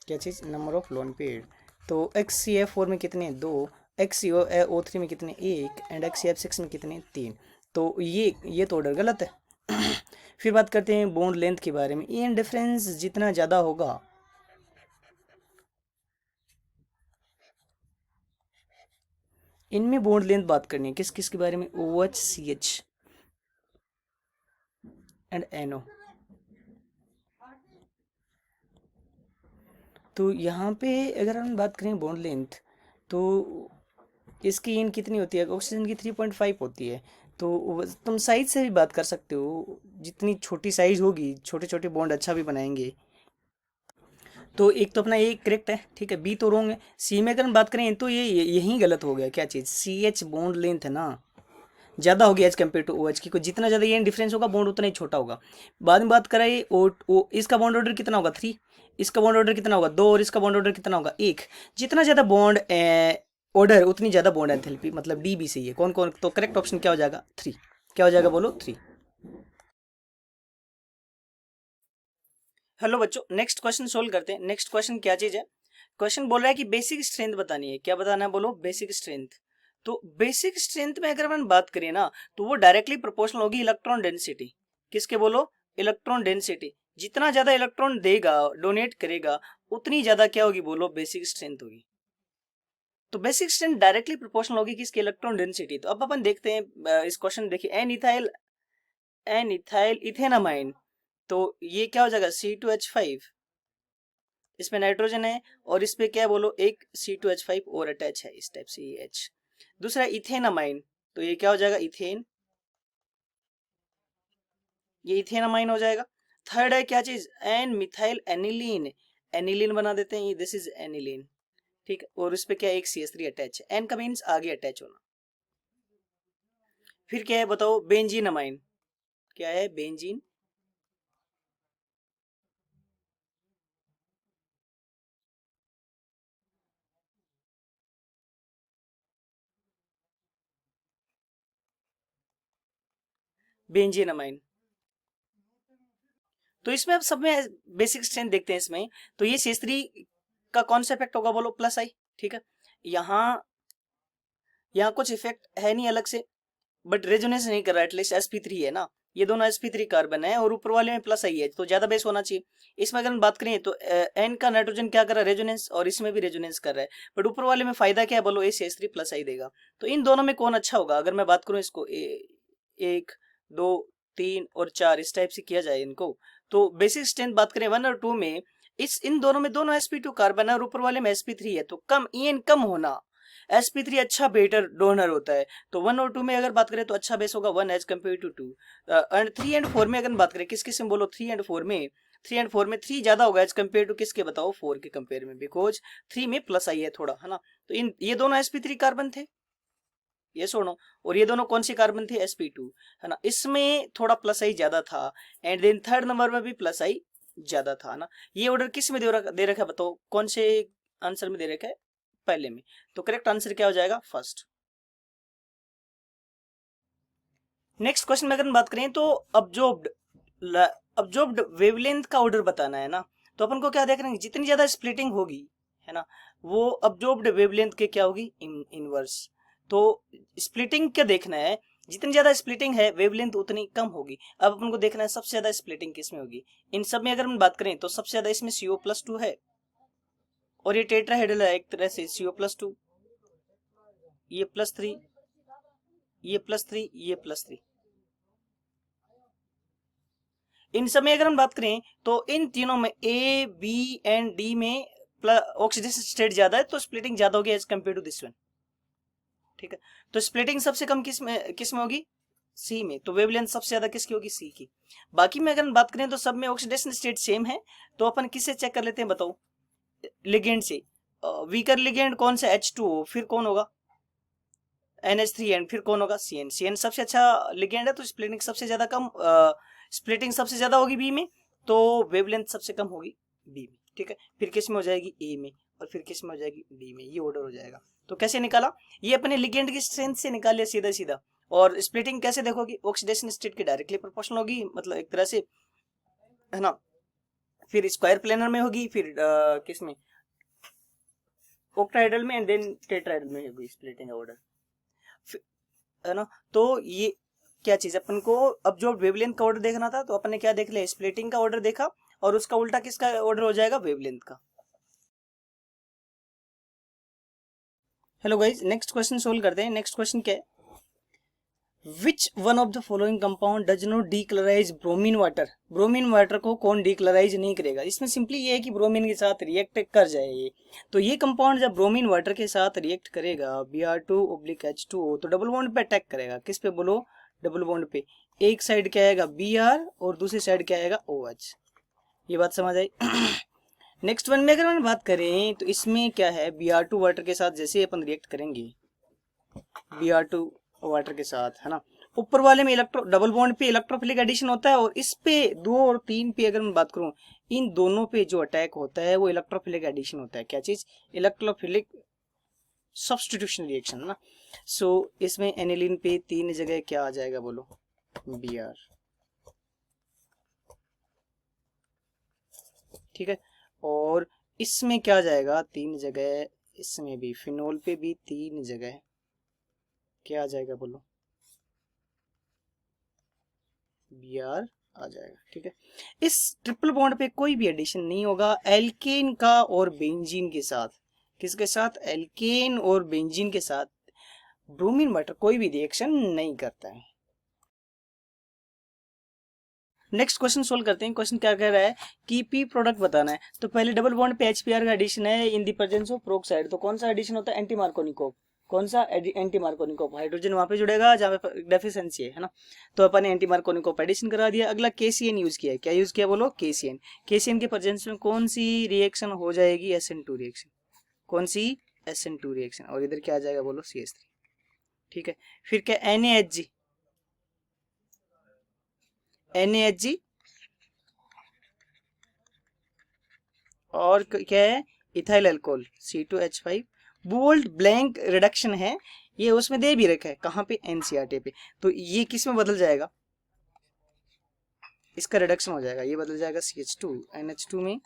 क्या चीज़, नंबर ऑफ लोन पेयर। तो XeF4 में कितने, 2। XeO3 में कितने, 1। एंड XeF6 में कितने, 3। तो ये तो ऑर्डर गलत है। फिर बात करते हैं बॉन्ड लेंथ के बारे में। इन डिफरेंस जितना ज़्यादा होगा, इनमें बॉन्ड लेंथ बात करनी है, किस किस के बारे में, OH CH एंड NO। तो यहाँ पे अगर हम बात करें बॉन्ड लेंथ, तो इसकी इन कितनी होती है, ऑक्सीजन की 3.5 होती है। तो तुम साइज से भी बात कर सकते हो, जितनी छोटी साइज होगी छोटे छोटे बॉन्ड अच्छा भी बनाएंगे। तो एक तो अपना ये करेक्ट है, ठीक है, बी तो रॉन्ग है। सी में अगर हम बात करें तो ये यही गलत हो गया। क्या चीज़, CH बॉन्ड लेंथ है ना, ज़्यादा होगी एज कम्पेयर टू OH की। जितना ज़्यादा ये डिफरेंस होगा बॉन्ड उतना ही छोटा होगा। बाद में बात करें इसका बॉन्ड ऑर्डर कितना होगा, 3। इसका बॉन्ड ऑर्डर कितना होगा, 2। और इसका बॉन्ड ऑर्डर कितना होगा, 1। जितना ज़्यादा बॉन्ड ऑर्डर उतनी ज़्यादा बॉन्ड एंथैल्पी, मतलब DB सही है। कौन कौन, तो करेक्ट ऑप्शन क्या हो जाएगा, 3। क्या हो जाएगा बोलो, 3। हेलो बच्चों, नेक्स्ट क्वेश्चन सोल्व करते हैं। नेक्स्ट क्वेश्चन क्या चीज़ है, क्वेश्चन बोल रहा है कि बेसिक स्ट्रेंथ बतानी है। क्या बताना है बोलो, बेसिक स्ट्रेंथ। तो बेसिक स्ट्रेंथ में अगर अपन बात करें ना, तो वो डायरेक्टली प्रोपोर्शनल होगी इलेक्ट्रॉन डेंसिटी। किसके बोलो, इलेक्ट्रॉन डेंसिटी। जितना ज्यादा इलेक्ट्रॉन देगा, डोनेट करेगा, उतनी ज्यादा क्या होगी बोलो, बेसिक स्ट्रेंथ होगी। तो बेसिक स्ट्रेंथ डायरेक्टली प्रोपोर्शनल होगी किसके, इलेक्ट्रॉन डेंसिटी। तो अब अपन देखते हैं इस क्वेश्चन, देखिए एन इथाइल इथेनामाइन। तो ये क्या हो जाएगा, C2H5। इसमें नाइट्रोजन है और इस पे क्या है बोलो, एक C2H5 और अटैच है इस टाइप से, ये H। दूसरा इथेनामाइन, तो ये क्या हो जाएगा, इथेन, ये इथेनामाइन हो जाएगा। थर्ड है क्या चीज, एन मिथाइल एनिलीन। एनिलीन बना देते हैं, ये दिस इज एनिलीन, ठीक है। और इस पे क्या है, एक CH3 अटैच है। एन का मीन्स आगे अटैच होना। फिर क्या है बताओ, बेंजीन अमाइन। क्या है, बेंजीन, बेंजीन अमाइन। तो इसमें अब सब में बेसिक स्ट्रेंथ देखते हैं इसमें। तो ये CH3 का कौन सा इफेक्ट होगा बोलो, प्लस आई, ठीक है। यहाँ यहाँ कुछ इफेक्ट है नहीं अलग से, बट रेजोनेंस नहीं कर रहा, एटलीस्ट sp3 है ना। ये दोनों sp3 कार्बन है और ऊपर वाले में प्लस आई है, तो ज्यादा बेस होना चाहिए। इसमें अगर हम बात करें तो एन का नाइट्रोजन क्या कर रहा है, रेजोनेंस, और इसमें भी रेजोनेंस कर रहा है। बट ऊपर वाले में फायदा क्या है बोलो, CH3 प्लस आई देगा। तो इन दोनों में कौन अच्छा होगा, अगर मैं बात करूं इसको, एक 2, 3 और 4 इस टाइप से किया जाए इनको। तो बेसिक स्ट्रेंथ बात करें 1 और 2 में, इन दोनों में दोनों sp2 कार्बन है और ऊपर वाले में sp3 है, तो कम ईएन कम होना, sp3 अच्छा बेटर डोनर होता है। तो 1 और 2 में अगर बात करें तो अच्छा बेस होगा 1 as compare to 2। And 3 and 4 में अगर बात करें, किस किस में बोलो, 3 एंड 4 में, 3 एंड 4 में 3 ज्यादा होगा एज कम्पेयर टू किसके बताओ, 4 के कंपेयर में, बिकॉज 3 में प्लस आई है थोड़ा, है ना। तो इन ये दोनों sp3 कार्बन थे, ये सुनो, और ये दोनों कौन सी कार्बन थे, sp2, है ना। इसमें थोड़ा प्लस आई ज्यादा था, एंड देन थर्ड नंबर में भी प्लस आई ज्यादा था ना। ये ऑर्डर किस में दे रखा है बताओ, कौन से आंसर में दे रखा है, पहले में। तो करेक्ट आंसर क्या हो जाएगा, फर्स्ट। नेक्स्ट क्वेश्चन में अगर बात करें तो अब्जॉर्ब्ड वेवलेंथ का ऑर्डर बताना है ना। तो अपन को क्या देख रहे हैं, जितनी ज्यादा स्प्लिटिंग होगी, है ना, वो अब्जॉर्ब्ड वेवलेंथ के क्या होगी, इनवर्स। तो स्प्लिटिंग क्या देखना है, जितनी ज्यादा स्प्लिटिंग है वेवलेंथ उतनी कम होगी। अब अपन को देखना है सबसे ज्यादा स्प्लिटिंग किस में होगी। इन सब में अगर हम बात करें तो सबसे ज्यादा इसमें CO+2 है, और ये टेट्राहेड्रल है एक तरह से, CO+2, ये +3, ये +3, ये +3। इन सब में अगर हम बात करें तो इन तीनों में ए बी एंड डी में ऑक्सीडेशन स्टेट ज्यादा है, तो स्प्लिटिंग ज्यादा होगी as compare to this one, ठीक है। तो स्प्लिटिंग सबसे कम किस में होगी, सी में। तो वेवलेंथ सबसे ज्यादा किसकी होगी, सी की। बाकी में अगर हम बात करें तो सब में ऑक्सीडेशन स्टेट सेम है। तो अपन किससे चेक कर लेते हैं बताओ, लिगेंड से। वीकर लिगेंड कौन सा, H2O, फिर कौन होगा, NH3, एंड फिर कौन होगा, CN सबसे अच्छा लिगेंड है, तो स्प्लिटिंग सबसे ज्यादा कम, स्प्लिटिंग सबसे ज्यादा होगी बी में, तो वेवलेंथ सबसे कम होगी बी में, ठीक है। फिर किस में हो जाएगी, ए में, और फिर किस में हो जाएगी, डी में। ये ऑर्डर हो जाएगा। तो कैसे निकाला, ये अपने लिगेंड की स्ट्रेंथ से निकाल लिया सीधा सीधा। और स्प्लिटिंग कैसे देखोगी, ऑक्सीडेशन स्टेट के डायरेक्टली प्रोपोर्शनल होगी, मतलब एक तरह से, है ना। फिर स्क्वायर प्लेनर में होगी, फिर किस में, ऑक्टाहेड्रल में, एंड देन टेट्राहेड्रल में होगी स्प्लिटिंग ऑर्डर, है ना। तो ये क्या चीज अपन को, अब जो वेवलेंथ का ऑर्डर देखना था, तो अपन ने क्या देख लिया, स्प्लिटिंग का ऑर्डर देखा, और उसका उल्टा किसका ऑर्डर हो जाएगा, वेवलेंथ का। Hello guys, next question solve करते हैं। नेक्स्ट क्वेश्चन क्या है, which one of the following compound does not decolourise bromine water. Bromine water को कौन डीक्लोराइज नहीं करेगा। इसमें सिंपली ये है कि ब्रोमीन के साथ रिएक्ट कर जाए ये। तो ये कंपाउंड जब ब्रोमीन वाटर के साथ रिएक्ट करेगा, Br2/H2O, तो डबल बॉन्ड पे अटैक करेगा। किस पे बोलो, डबल बॉन्ड पे। एक साइड क्या आएगा, Br, और दूसरी साइड क्या आएगा, OH। ये बात समझ आई। नेक्स्ट वन में अगर हम बात करें तो इसमें क्या है, Br2 वाटर के साथ जैसे अपन रिएक्ट करेंगे, Br2 वाटर के साथ, है ना, ऊपर वाले में डबल बॉन्ड पे इलेक्ट्रोफिलिक एडिशन होता है, और इस पे 2 और 3 पे अगर मैं बात करूं, इन दोनों पे जो अटैक होता है वो इलेक्ट्रोफिलिक एडिशन होता है। क्या चीज, इलेक्ट्रोफिलिक सब्स्टिट्यूशन रिएक्शन, है ना। सो इसमें एनिलीन पे 3 जगह क्या आ जाएगा बोलो, Br, ठीक है। और इसमें क्या जाएगा, 3 जगह, इसमें भी फिनोल पे भी 3 जगह क्या आ जाएगा बोलो, Br आ जाएगा, ठीक है। इस ट्रिपल बॉन्ड पे कोई भी एडिशन नहीं होगा एल्केन का और बेंजीन के साथ। किसके साथ, एल्केन और बेंजीन के साथ ब्रोमीन वाटर कोई भी रिएक्शन नहीं करता है। नेक्स्ट क्वेश्चन सोल्व करते हैं। क्वेश्चन क्या कह रहा है कि पी प्रोडक्ट बताना है। तो पहले डबल बॉन्ड पे HBr का एडिशन है in the presence of peroxide. तो कौन सा एडिशन होता है, एंटी मार्कोनिकोव। कौन सा, एंटी मार्कोनिकोव। हाइड्रोजन वहां पे जुड़ेगा जहां पे डेफिशिएंसी है ना। तो अपन ने एंटी मार्कोनिकोव एडिशन करा दिया। अगला KCN यूज किया है। क्या यूज किया बोलो, KCN। KCN के प्रेजेंस में कौन सी रिएक्शन हो जाएगी, SN2 रिएक्शन। कौन सी, SN2 रिएक्शन। और इधर क्या आ जाएगा बोलो, CH3, ठीक है। फिर क्या, NaHg, NaHg, और क्या है, ethyl alcohol, C2H5। Bouveault Blanc reduction है, ये उसमें दे भी रखा है, कहाँ पे, NCERT पे। तो ये किस में बदल जाएगा, इसका रिडक्शन हो जाएगा, ये बदल जाएगा CH2 NH2 में,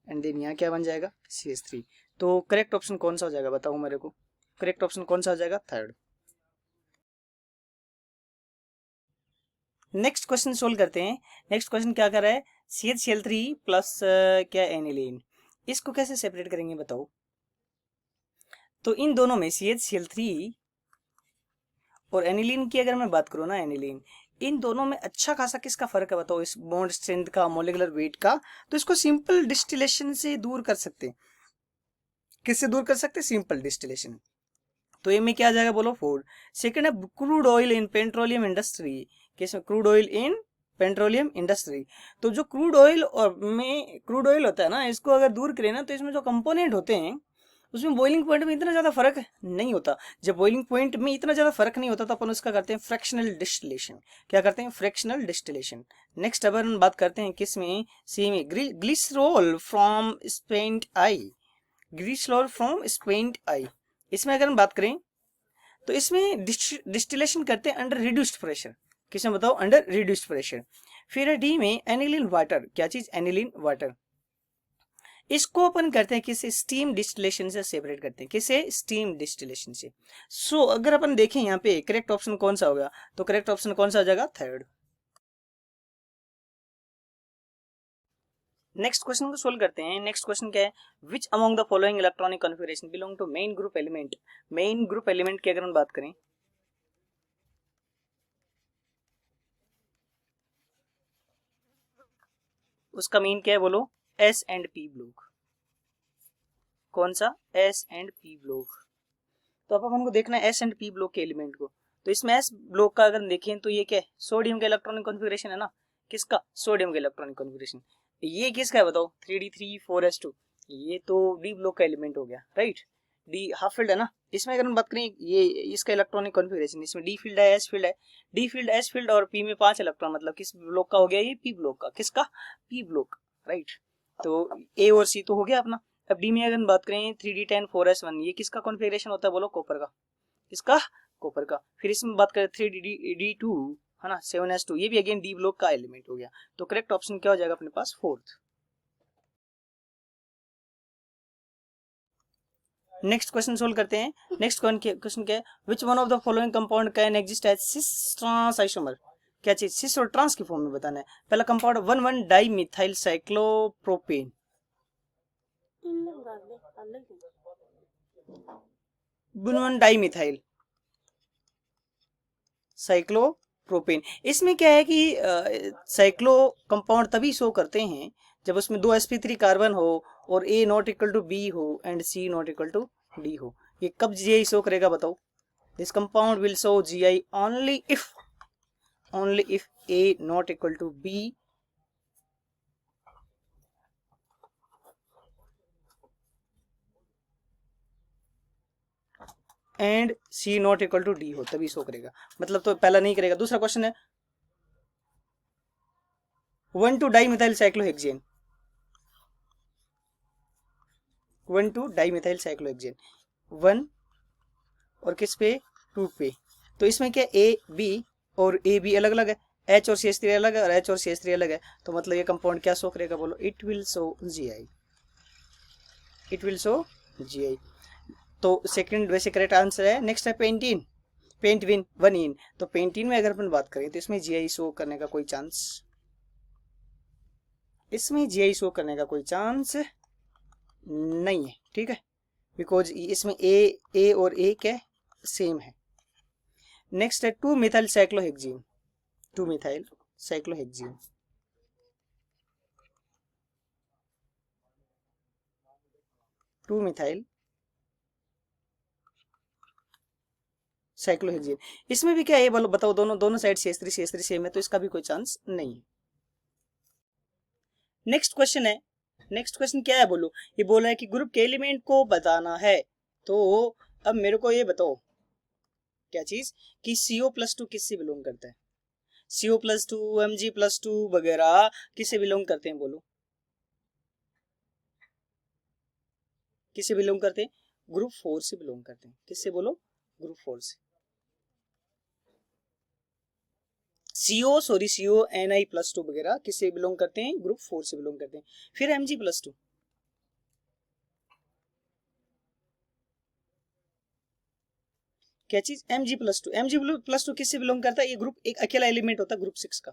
एंड देन यहाँ क्या बन जाएगा, CH3। तो करेक्ट ऑप्शन कौन सा हो जाएगा बताओ मेरे को, करेक्ट ऑप्शन कौन सा हो जाएगा, थर्ड। नेक्स्ट क्वेश्चन सोल्व करते हैं। नेक्स्ट क्वेश्चन क्या कर रहा है, CHCl3 प्लस क्या, एनिलीन। इसको कैसे सेपरेट करेंगे बताओ। तो इन दोनों में CHCl3 और एनिलीन की अगर मैं बात करूँ ना, एनिलीन, इन दोनों में अच्छा खासा किसका फर्क है बताओ, इस बॉन्ड स्ट्रेंथ का, मोलिकुलर वेट का। तो इसको सिंपल डिस्टिलेशन से दूर कर सकते हैं। किससे दूर कर सकते हैं? Simple distillation. तो ये में क्या आ जाएगा बोलो? 4। सेकंड है crude oil in petroleum industry. किसमें? Crude oil in petroleum industry. तो जो क्रूड ऑयल और में क्रूड ऑयल होता है ना, इसको अगर दूर करें ना, तो इसमें जो कंपोनेंट होते हैं उसमें बॉइलिंग पॉइंट में इतना ज्यादा फर्क नहीं होता। जब बॉइलिंग पॉइंट में इतना ज्यादा फर्क नहीं होता तो अपन उसका करते हैं फ्रैक्शनल डिस्टिलेशन। क्या करते हैं? Fractional distillation. नेक्स्ट अब हम बात करते हैं किसमें? सी में, glycerol from spent lye. Glycerol from spent lye, इसमें अगर हम बात करें तो इसमें डिस्टिलेशन करते हैं अंडर रिड्यूस्ड प्रेशर। किसमें बताओ? Under reduced pressure. फिर है डी में एनिलीन वाटर। क्या चीज? Aniline water. इसको अपन करते हैं किसे? स्टीम डिस्टिलेशन से सेपरेट करते हैं। किसे? स्टीम डिस्टिलेशन से। सो अगर अपन देखें यहाँ पे करेक्ट ऑप्शन कौन सा होगा, तो करेक्ट ऑप्शन कौन सा हो जाएगा? थर्ड। नेक्स्ट क्वेश्चन को सोल्व करते हैं। नेक्स्ट क्वेश्चन क्या है? Which among the following electronic configuration belong to main group element. Main group element की अगर हम बात करें, उसका मीन क्या है बोलो? S and P block. कौन सा? S and P block. तो अब अपन को देखना है एस एंड पी ब्लॉक के एलिमेंट को। तो इसमें एस ब्लॉक का अगर देखें तो ये क्या है? सोडियम का इलेक्ट्रॉनिक कॉन्फ़िगरेशन है ना। किसका? सोडियम का इलेक्ट्रॉनिक कॉन्फ़िगरेशन। ये किसका है बताओ? 3d3 4s2। ये तो डी ब्लॉक का एलिमेंट हो गया, राइट। डी हाफ फील्ड है ना। इसमें अगर हम बात करें ये इसका इलेक्ट्रॉनिक कॉन्फ़िगरेशन, इसमें डी फील्ड है, एस फील्ड है। डी फील्ड, एस फील्ड और पी में 5 इलेक्ट्रॉन, मतलब किस ब्लॉक का हो गया? ये पी ब्लॉक का। किसका? P block, right. तो ए और सी तो हो गया अपना। अब डी में अगर हम बात करें 3d10 4s1, ये किसका कॉन्फ़िगरेशन होता है बोलो? कॉपर का। किसका? कॉपर का। फिर इसमें बात करें 3d2 है ना, 7s2, ये भी अगेन डी ब्लॉक का एलिमेंट हो गया। तो करेक्ट ऑप्शन क्या हो जाएगा अपने पास? फोर्थ। नेक्स्ट क्वेश्चन सोल्व करते हैं। नेक्स्ट क्वेश्चन क्या है? Which one of the following compound can exist as cis trans isomer. क्या चीज? सिस और ट्रांस की फॉर्म में बताना है। पहला compound 1,1 di methyl cyclopropane. 1,1 di methyl cyclopropane. इसमें क्या है कि साइक्लो कंपाउंड तभी शो करते हैं जब उसमें 2 sp3 कार्बन हो और A not equal to B हो and C not equal to D हो। ये कब GI शो करेगा बताओ? This compound will show GI only if A not equal to B and C not equal to D हो, तभी show करेगा। मतलब तो पहला नहीं करेगा। दूसरा क्वेश्चन है 1,2 डाइमिथाइल साइक्लोहेक्सेन। 1,2 डाइमिथाइल साइक्लोहेक्सेन 1 और किस पे? 2 पे। तो इसमें क्या? ए बी और ए बी अलग अलग है, H और CH3 अलग है और H और CH3 अलग है। तो मतलब ये कंपाउंड क्या शो करेगा बोलो? It will show GI। It will show GI। तो सेकंड वैसे करेक्ट आंसर है। नेक्स्ट है पेंटीन। पेंटविन 1 तो पेंटीन में अगर अपन बात करें तो इसमें GI शो करने का कोई चांस, इसमें GI शो करने का कोई चांस नहीं है, ठीक है। बिकॉज इसमें ए और ए क्या सेम है। नेक्स्ट है 2 methyl cyclohexene. 2 methyl cyclohexene 2 methyl cyclohexene. इसमें भी क्या है बोलो? बताओ। दोनों साइड CH3 सेम है, तो इसका भी कोई चांस नहीं है। नेक्स्ट क्वेश्चन है। नेक्स्ट क्वेश्चन क्या है बोलो? ये बोला है कि ग्रुप के एलिमेंट को बताना है। तो अब मेरे को ये बताओ क्या चीज कि CO+2 किससे बिलोंग करता है? CO+2 Mg+2 वगैरह किससे बिलोंग करते हैं बोलो? किससे बिलोंग करते हैं? ग्रुप 4 से बिलोंग करते हैं। किससे बोलो? ग्रुप 4 से। CO Ni+2 वगैरह किससे बिलोंग करते हैं? ग्रुप 4 से बिलोंग करते हैं। फिर Mg+2, क्या चीज? Mg+2 किससे बिलोंग करता है? ये ग्रुप एक अकेला एलिमेंट होता है ग्रुप 6 का।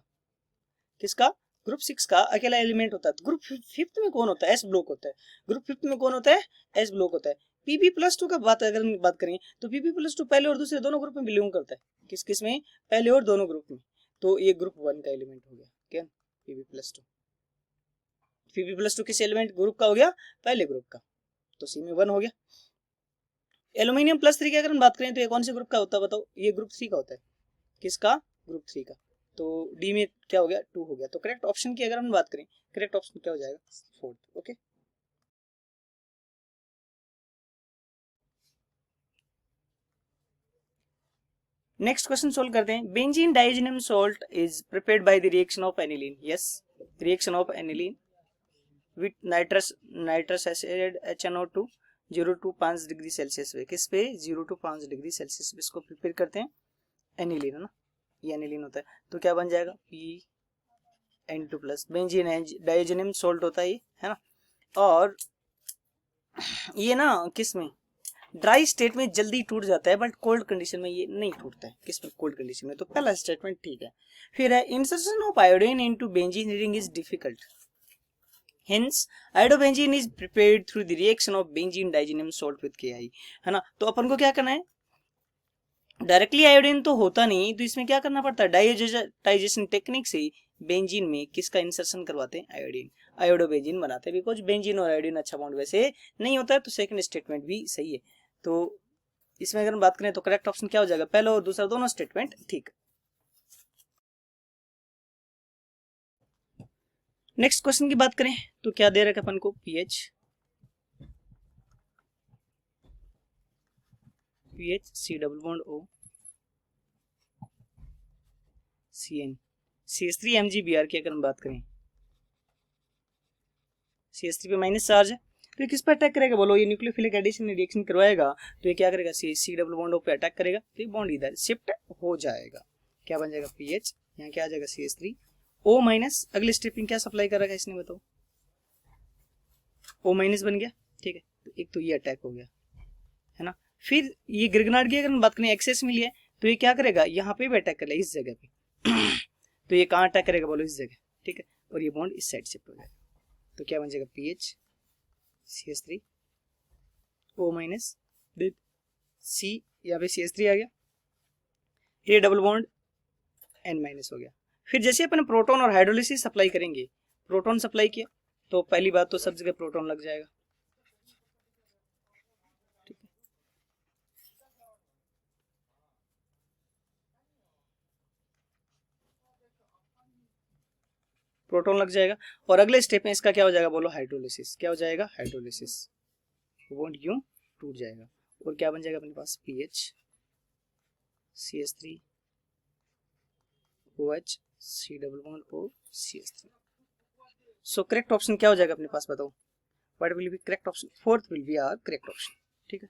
किसका? ग्रुप 6 का अकेला एलिमेंट होता है। ग्रुप 5 में कौन होता है? एस ब्लॉक होता है। ग्रुप 5 में कौन होता है? एस ब्लॉक होता है। Pp+2 का अगर हम बात करें तो Pp+2 पहले और दूसरे दोनों ग्रुप में बिलोंग करता है। किस किस में? पहले और दोनों ग्रुप में। तो ये ग्रुप 1 का एलिमेंट हो गया क्या, Pb+2। Pb+2 किस एलिमेंट ग्रुप का हो गया, पहले ग्रुप का, तो सी में 1 हो गया। एल्यूमिनियम +3 की अगर हम बात करें तो ये कौन से ग्रुप का होता है बताओ, ये ग्रुप 3 का होता है, किसका, ग्रुप 3 का, तो डी में क्या हो गया, 2 हो गया। तो करेक्ट ऑप्शन की अगर हम बात करें, करेक्ट ऑप्शन क्या हो जाएगा, 4th। Okay, next question solve करते हैं। Benzene डाइजेनियम salt is prepared by the reaction of aniline, yes, reaction of aniline with nitrous acid HNO2 0 to 5 degree Celsius पे, किस पे, 0 to 5 डिग्री सेल्सियस पे इसको प्रिपेयर करते हैं, एनिलीन है ना, ये एनिलीन होता है। तो क्या बन जाएगा, PN2 प्लस, बेंजीन डाइजेनियम सॉल्ट होता है ये, है ना। और ये ना किस में, ड्राई स्टेट में जल्दी टूट जाता है, बट कोल्ड कंडीशन में ये नहीं टूटता है, किस में, कोल्ड कंडीशन में। तो पहला स्टेटमेंट ठीक है। फिर है insertion of iodine into benzene ring is difficult, hence iodobenzene is prepared through the reaction of benzene diazonium salt with Ki, है ना। तो अपन को क्या करना है, डायरेक्टली आयोडीन तो होता नहीं, तो इसमें क्या करना पड़ता है, डाइजेशन टेक्निक से बेंजीन में किसका इंसर्शन करवाते हैं, आयोडीन, आयोडोबेंजीन बनाते हैं, बिकॉज बेंजीन और आयोडीन अच्छा बॉन्ड वैसे नहीं होता है। तो सेकंड स्टेटमेंट भी सही है। तो इसमें अगर हम बात करें तो करेक्ट ऑप्शन क्या हो जाएगा, पहला और दूसरा दोनों स्टेटमेंट ठीक। नेक्स्ट क्वेश्चन की बात करें तो क्या दे रखा है अपन को, Ph C double bond O CN CH3 MgBr की अगर हम बात करें, CH3 पे माइनस चार्ज है, तो ये किस पर अटैक करेगा बोलो, ये न्यूक्लियोफिलिक एडिशन रिएक्शन करवाएगा, तो ये क्या करेगा, सी डबल बॉन्ड O पे अटैक करेगा, तो ये बॉन्ड इधर शिफ्ट हो जाएगा, क्या बन जाएगा, पीएच, यहाँ क्या आ जाएगा, CH3 O माइनस। अगले स्टेपिंग क्या सप्लाई कर रखा है इसने बताओ, O माइनस बन गया, ठीक है। तो एक तो ये अटैक हो गया, है ना। फिर ये ग्रिग्नार्ड की अगर हम बात करें, एक्सेस मिली है, तो ये क्या करेगा, यहाँ पे भी अटैक करेगा, इस जगह पे तो ये कहाँ अटैक करेगा बोलो, इस जगह, ठीक है। और ये बॉन्ड इस साइड शिफ्ट हो जाएगा, तो क्या बन जाएगा, pH CH3 O minus C, यहाँ पे CH3 आ गया, ये डबल बॉन्ड N माइनस हो गया। फिर जैसे अपन प्रोटॉन और हाइड्रोलिसिस सप्लाई करेंगे, प्रोटॉन सप्लाई किया तो पहली बात तो सब जगह प्रोटॉन लग जाएगा, ठीक है। प्रोटॉन लग जाएगा, और अगले स्टेप में इसका क्या हो जाएगा बोलो, हाइड्रोलिसिस, क्या हो जाएगा, हाइड्रोलिसिस, बॉन्ड यूं टूट जाएगा, और क्या बन जाएगा अपने पास, Ph CH3 OH C double bond O CH3। So correct option क्या हो जाएगा अपने पास बताओ, what will be correct option, fourth will be our correct option, ठीक है।